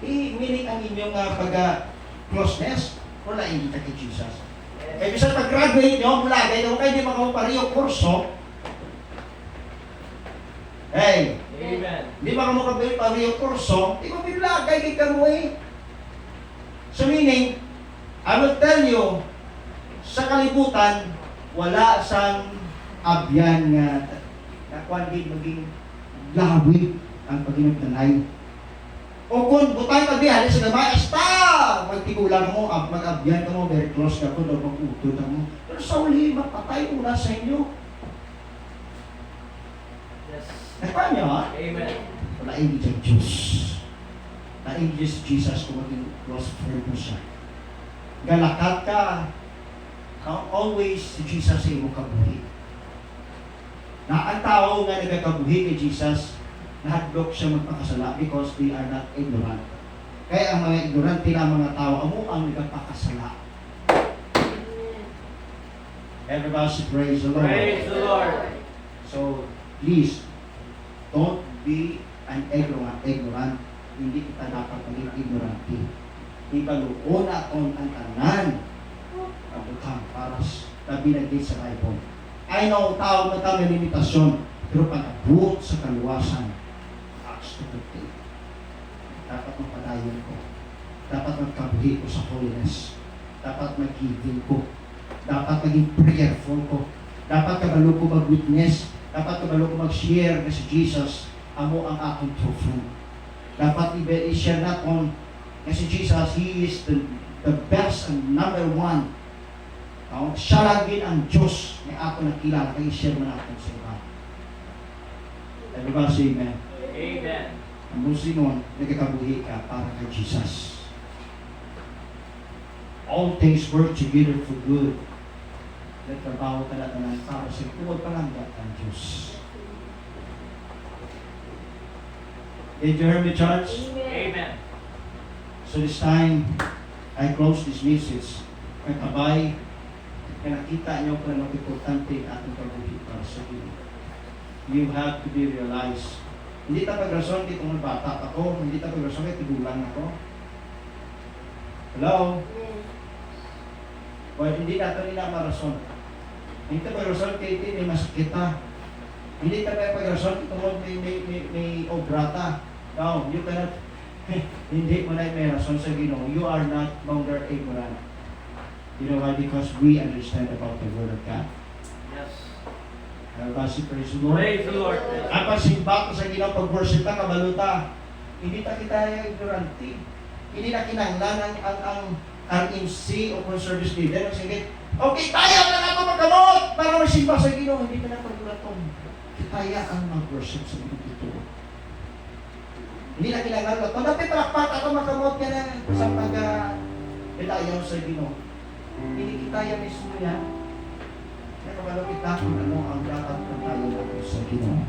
I-meaning ang inyong pag-closeness, wala hindi ka kay Jesus. Kaya bisan pag-graduate nyo, mula kayo di makamupareho kurso. Hey, Amen. di makamupareho kurso, di mo bilagay kay kamoy. So meaning, I will tell you, sa kalibutan, wala sang abyan nga nakuan din maging lawig ang paghinagdanay. O kung butay ka diyan sa gamay, magtigulang mo, mag-abyan ka mo, very close ka po, mag-utod ka mo. Pero sa uli, mapatay una sa inyo. Yes. Nakuha niyo, ha? Amen. Wala hindi dyan Diyos. Na-English Jesus kung maging close friend mo siya. Galakat ka, always si Jesus ay mo kabuhi. Na ang tao nga nagkakabuhi kay Jesus, nahadlok siya magpakasala because they are not ignorant. Kaya ang mga ignorante na mga tao, amo ang nagpakasala. Everybody praise the Lord. Praise the Lord. So, please, don't be an ignorant. Hindi kita dapat maging ignorante. Ibaluon aton ang tanan kabutang para sa binagay sa Bible. I know, tao na may limitasyon, pero pag-abot sa kaluwasan, Acts 2:15. Dapat mapadayon ko. Dapat magkabuhi ko sa holiness. Dapat mag-giving ko. Dapat maging prayerful ko. Dapat kabalo ko mag-witness. Dapat kabalo ko mag-share na si Jesus amo ang akong true friend. Dapat i-share natin na si Jesus, He is the best and number one. Siya lang din ang Diyos na ako nakilala. Kaya i-share mo natin sa iba. Everybody say amen. Amen. Ang Muslimon, nagkakabuhi ka para kay Jesus. All things work together for good. Nagtrabaho ka na tanan para sa tuwag palangga ang Diyos. Did you hear me, church? Amen. So this time, I close this message. May kabay, kaya nakita niyo kung ano importante ang ating pagbuhi para sa Diyos. You have to be realized. Hindi ta pagrason kay kung bata ako, hindi ta pagrason kay tigulang ako. Hello? Well, hindi natin nila marason. Hindi ta pagrason kay may masakit ta. Hindi ta pagrason kay tungod may obrata. No, you cannot hindi mo na may rason sa Ginoo. You are not longer ignorant. You know why? Because we understand about the Word of God. Yes. Everybody praise the Lord. Praise the Lord. Ang pagsimba ko sa Ginoo, pag-worship ta, kabaluta. Hindi ta kita ignorante. Hindi na kinanglan ang RMC o kung service leader. Sige, okay, tayo na ako magkamot para magsimba sa Ginoo. Hindi ka na pag-ulatong. Kaya ang mag-worship sa Ginoo dito. Hindi na kinanglan. Kung dapat palakpak ako magkamot ka na sa pag-ilayaw sa Ginoo. Hindi kita yan mismo yan. Nakabalo kita kung ano ang dapat na tayo natin sa Ginoo.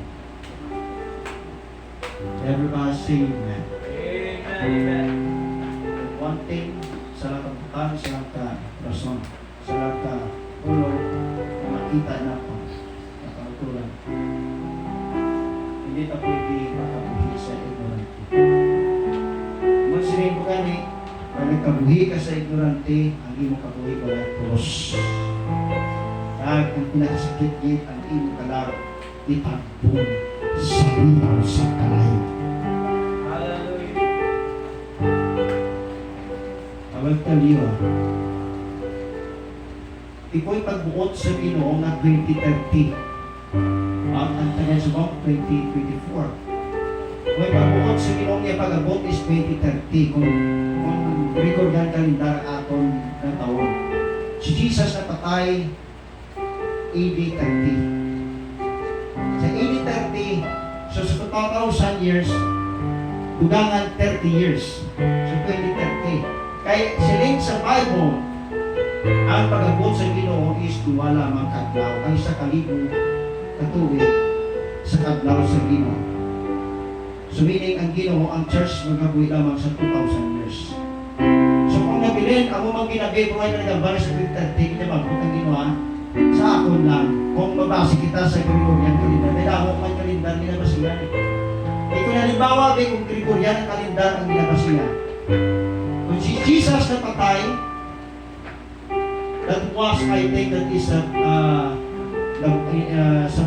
Everybody say amen. Amen. Amen. One thing, sa lahat ng butang, sa lahat ng rason, sa lahat ng ulo, na makita natin, na pangutulan. Hindi na pwede makabuhi sa ignorante. Kung sinin ko gani, pag nagkabuhi ka sa ignorante, ang imo kabuhi ko ay pulos. Kag ang pinakasakit-git, ang imo kalaro, itagbong sa limaw sa kalayo. Hallelujah. I will tell you, iko'y pagbuot sa Ginoo nga 2030. Ang tagal sa mga 2024. Iko'y pagbuot sa Ginoo nga pag-abot is 2030. Kung record yan kalendar aton na taon. Si Jesus na patay AD 30. Sa AD 30, so sa 2,000 years, dugangan 30 years. So 2030. Kaya siling sa Bible, ang pag-abot sa Ginoo is duwa lamang kadlaw ay sa kalibo katuig sa kadlaw sa Ginoo. So meaning ang Ginoo, ang church magabuhi lamang sa 2,000 years. So kung nabilin, ako mang ginabi, kung ay nagabali sa 2030, kinabagod ang Ginoo, sa akon lang, kung mabasi kita sa Gregorian kalendar, may damo man kalendar, ginabasihan. Kung halimbawa, kung Gregorian ang kalendar ang ginabasihan, kung si Jesus na patay, that was, I think, that is sa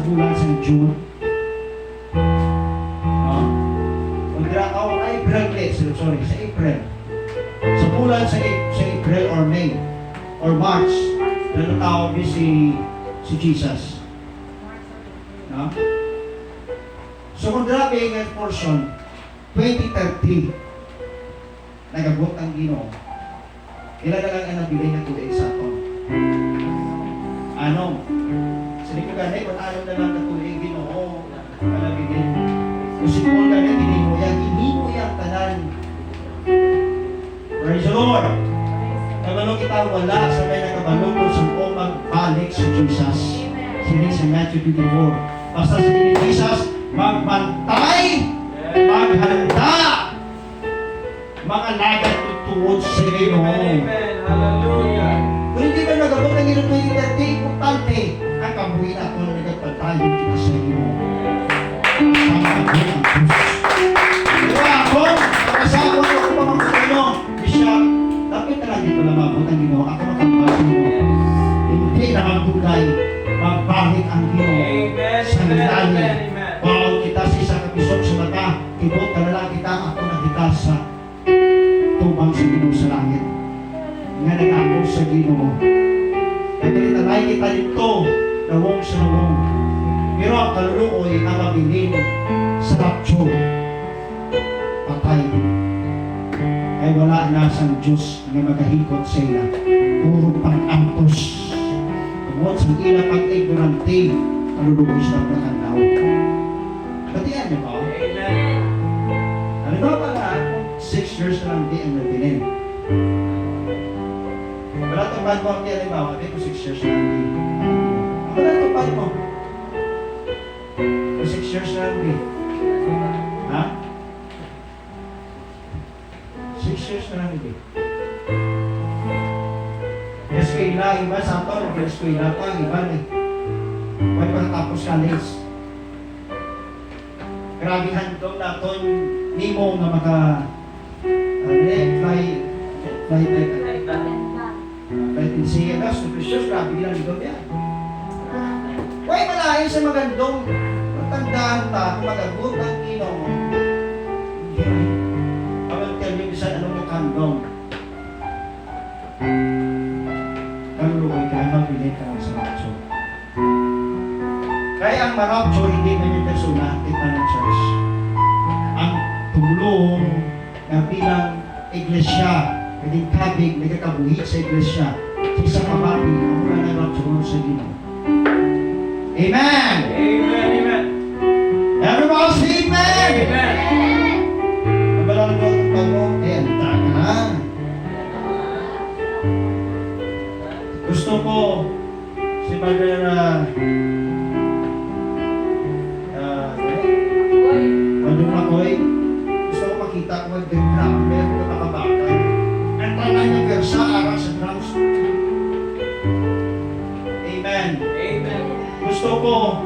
bulan sa June. April, sorry, sa April. Sa bulan sa April or May or March, na tawag si Jesus. No? So kung grabe yung portion, 2030, nagabot ang Ginoo. Ilan na lang ang nabili na tuloy sa aton. Ano? Sili ko ganit, kung alam na lang na tuloy ang Ginoo, nabili. Kung sikul ganit, hindi mo yan tanan. Praise the Lord! Kabalong kita wala sa may nakabalong kung saan magbalik sa Jesus. Sili sa Matthew 24. Basta sa Jesus, magbantay, maghanda, mga lagat tutuod sa Ginoo. Amen. Hallelujah. Kung hindi ba nagabot ng Ginoo 2030, importante ang kabuhin ako na nagpatayo kita sa Ginoo. Ang kabuhin ang Diyos. Pero ako, nakasama ko pa mga Ginoo, Bishop, dapat talaga dito na mabot ang Ginoo. Ako makabalik ang Ginoo. Hindi na magdugay, magbalik ang Ginoo sa ilalim. Bawal kita sa isang kapisok sa mata, kibot ka na lang kita, ako na kita sa tubang sa Ginoo sa langit. Nga nag-ako sa Ginoo. Kaya tinitanay kita dito, nawong sa nawong. Pero ang kaluluoy ang mabilin sa rapture. Patay. Ay wala na sa Diyos na magahikot sa ila. Puro pang-antos. Tungod sa ila pag-ignorante, kaluluoy siya na kandaw. Batihan niyo ba? Amen. Ano ba pala, 6 years na lang di ang nabilin. Wala itong bad mo ang di alimbawa, di ko 6 years na lang di. Wala itong bad mo. 6 years na lang di. Ha? 6 years na lang di. Eskwela, iba sa ito, nag-eskwela pa, iba eh. Huwag pagkatapos college. Grabe handog na ito nimo na maka fly in siya na, so precious, grabe nilang ligod yan. Huwag malahin sa magandong matandaan ta, kung mag-agot ang Ginoo. I will tell you bisan anong nakandong. Kaluluoy ka, mabilit ka lang sa rapture. Kaya ang marapture, hindi man yung persona, kita ng church. Ang tulong na bilang iglesia, pwedeng kabig, nagkakabuhi sa iglesia, sa isang kababi, ang mula na rapture sa Ginoo. Amen! Amen. Amen. Everybody say amen! Amen. Nabalang mo ang pag-o, enta ka na. Gusto ko, si Brother Bandung Makoy, gusto ko makita ko mag-drama, meron na makabakay. Ang tanay ng versa, arang sa drums. Amen. Amen. Gusto ko,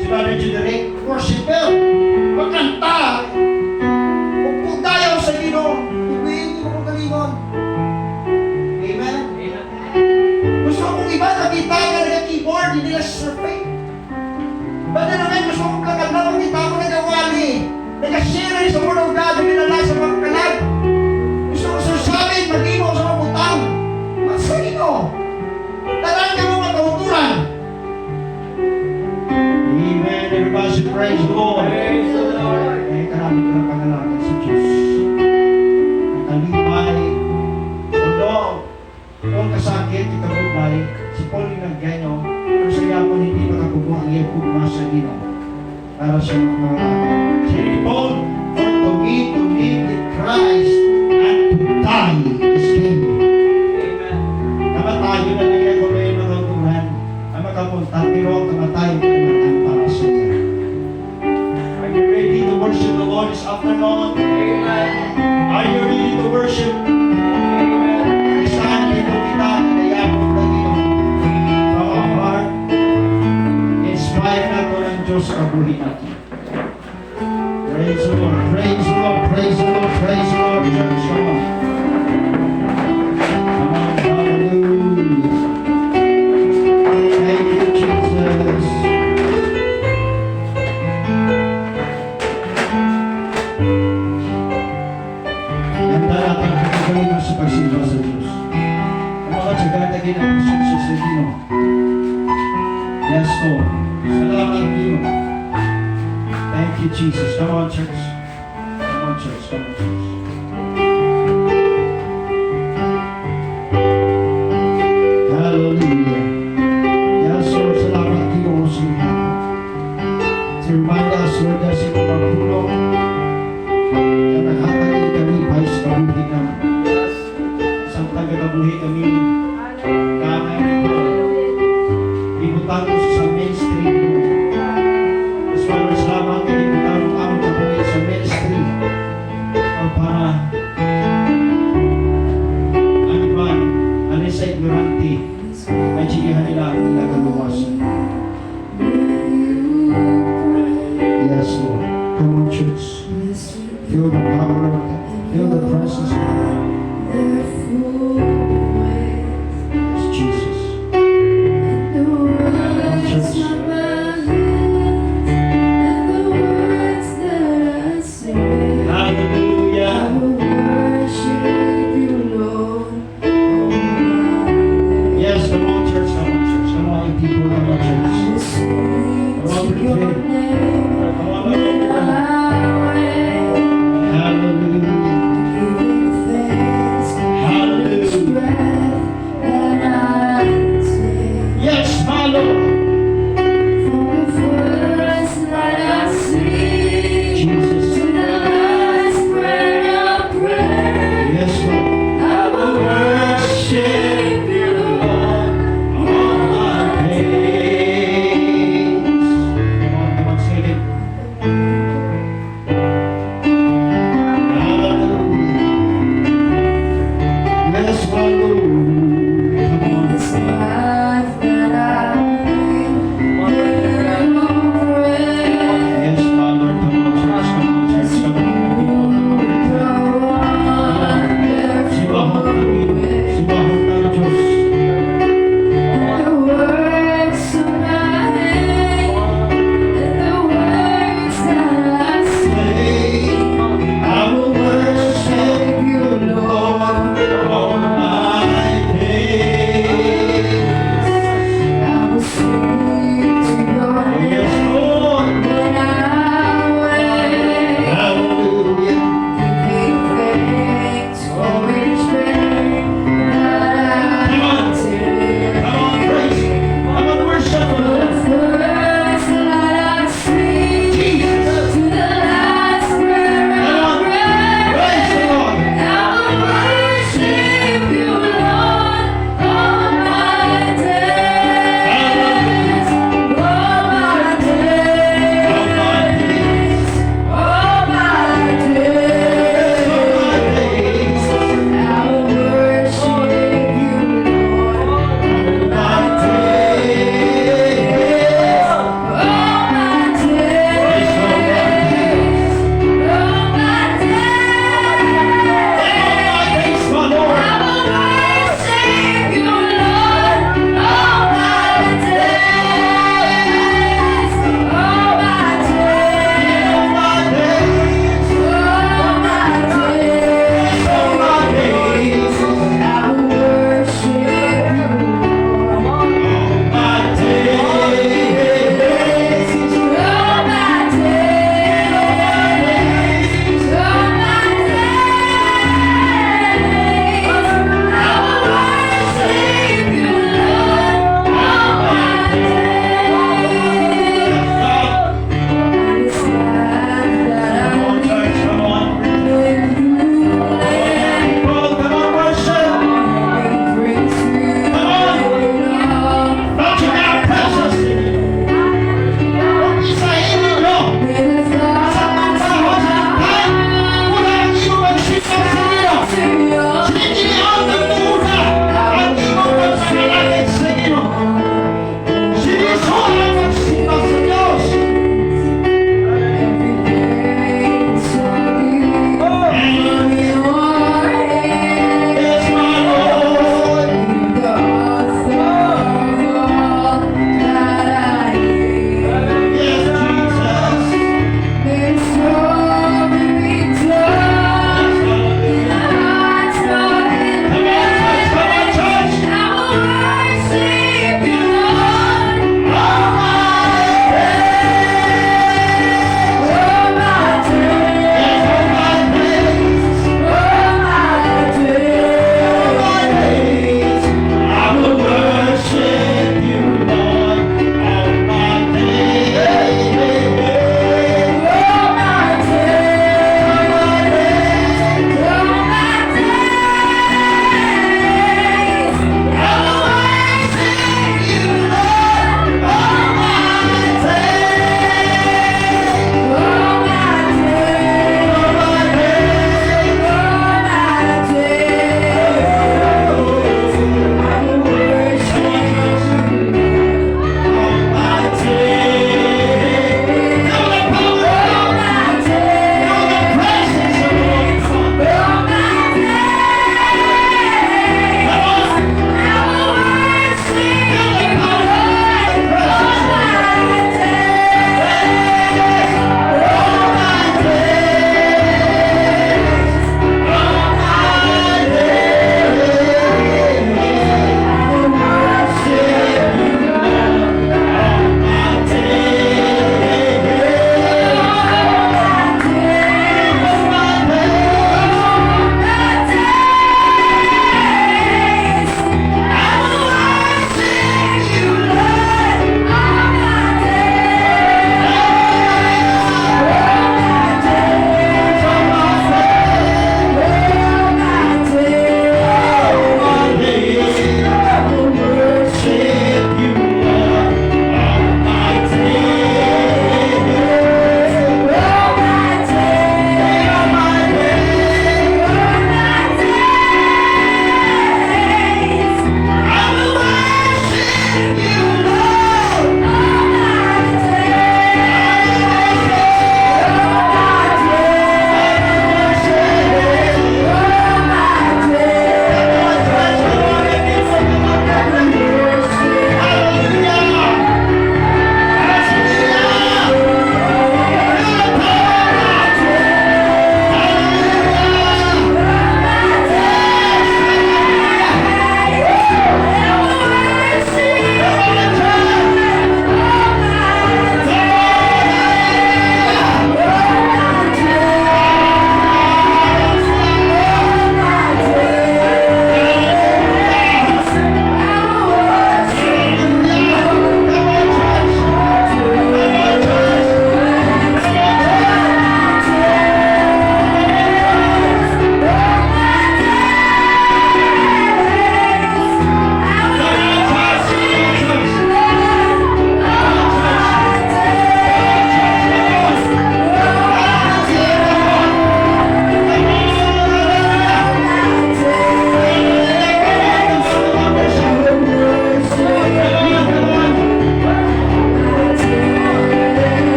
si Brother Juderick, worshiper, magkanta, magpundayaw sa Ginoo, ibigin mo kong galingon. Amen. Amen. Gusto kong iba nakita nga nag-keyboard, hindi nila surfing. Bada naman gusto kong kakanta, makita ko nagawali, nag-share sa Word of God, minala sa mga kalag. Gusto ko sasabihin, mag-imaw church, praise the Lord. Praise the Lord. Kaya karami ko ng pangalaman sa Diyos. Ang kalipay, kung kasakit, ikabuglay, si Paul yung nagganyo, pero sa yapon hindi makakubuha ang iyong pugmasa nino para sa mga si Paul, for to me to live with Christ and to die is gain. Amen. Kamatayo na lang yung mga makampuhan ang makapunta, pero ang kamatayo ko naman ang para sa iyo. Are you ready to worship the Lord this afternoon? Amen. Are you ready to worship? Amen. Isahan dito kita na yapon na Ginoo from our heart. Inspire na ko ng Diyos sa buhay natin. Praise the Lord, praise the Lord, praise the Lord, praise the Lord, church. Come on. Come on, hallelujah. Thank you, Jesus. Ganda natin ang gagawin mo sa pagsimba sa Diyos. Ang mga tsagatagin ang pasensya sa Ginoo. Yes, Lord. Salamat, Ginoo. Thank you, Jesus. Come on, church. Come on, church. Come on, church. Hallelujah. Yes, Lord. Salamat, Ginoo, sa inyo. To remind us, Lord, na sa mga pagpulong na naghatag kalipay sa kabuhi namin. Yes. Isang taga-kabuhi kami, kamay nito, ibutang mo sa ministry mo. As far as lamang na ibutang mo ang kabuhi sa ministry o para ang iban, alin sa ignorante, ay sigihan nila ang nagagawasan. Yes, Lord. Come on, church. Feel the power of God. Feel the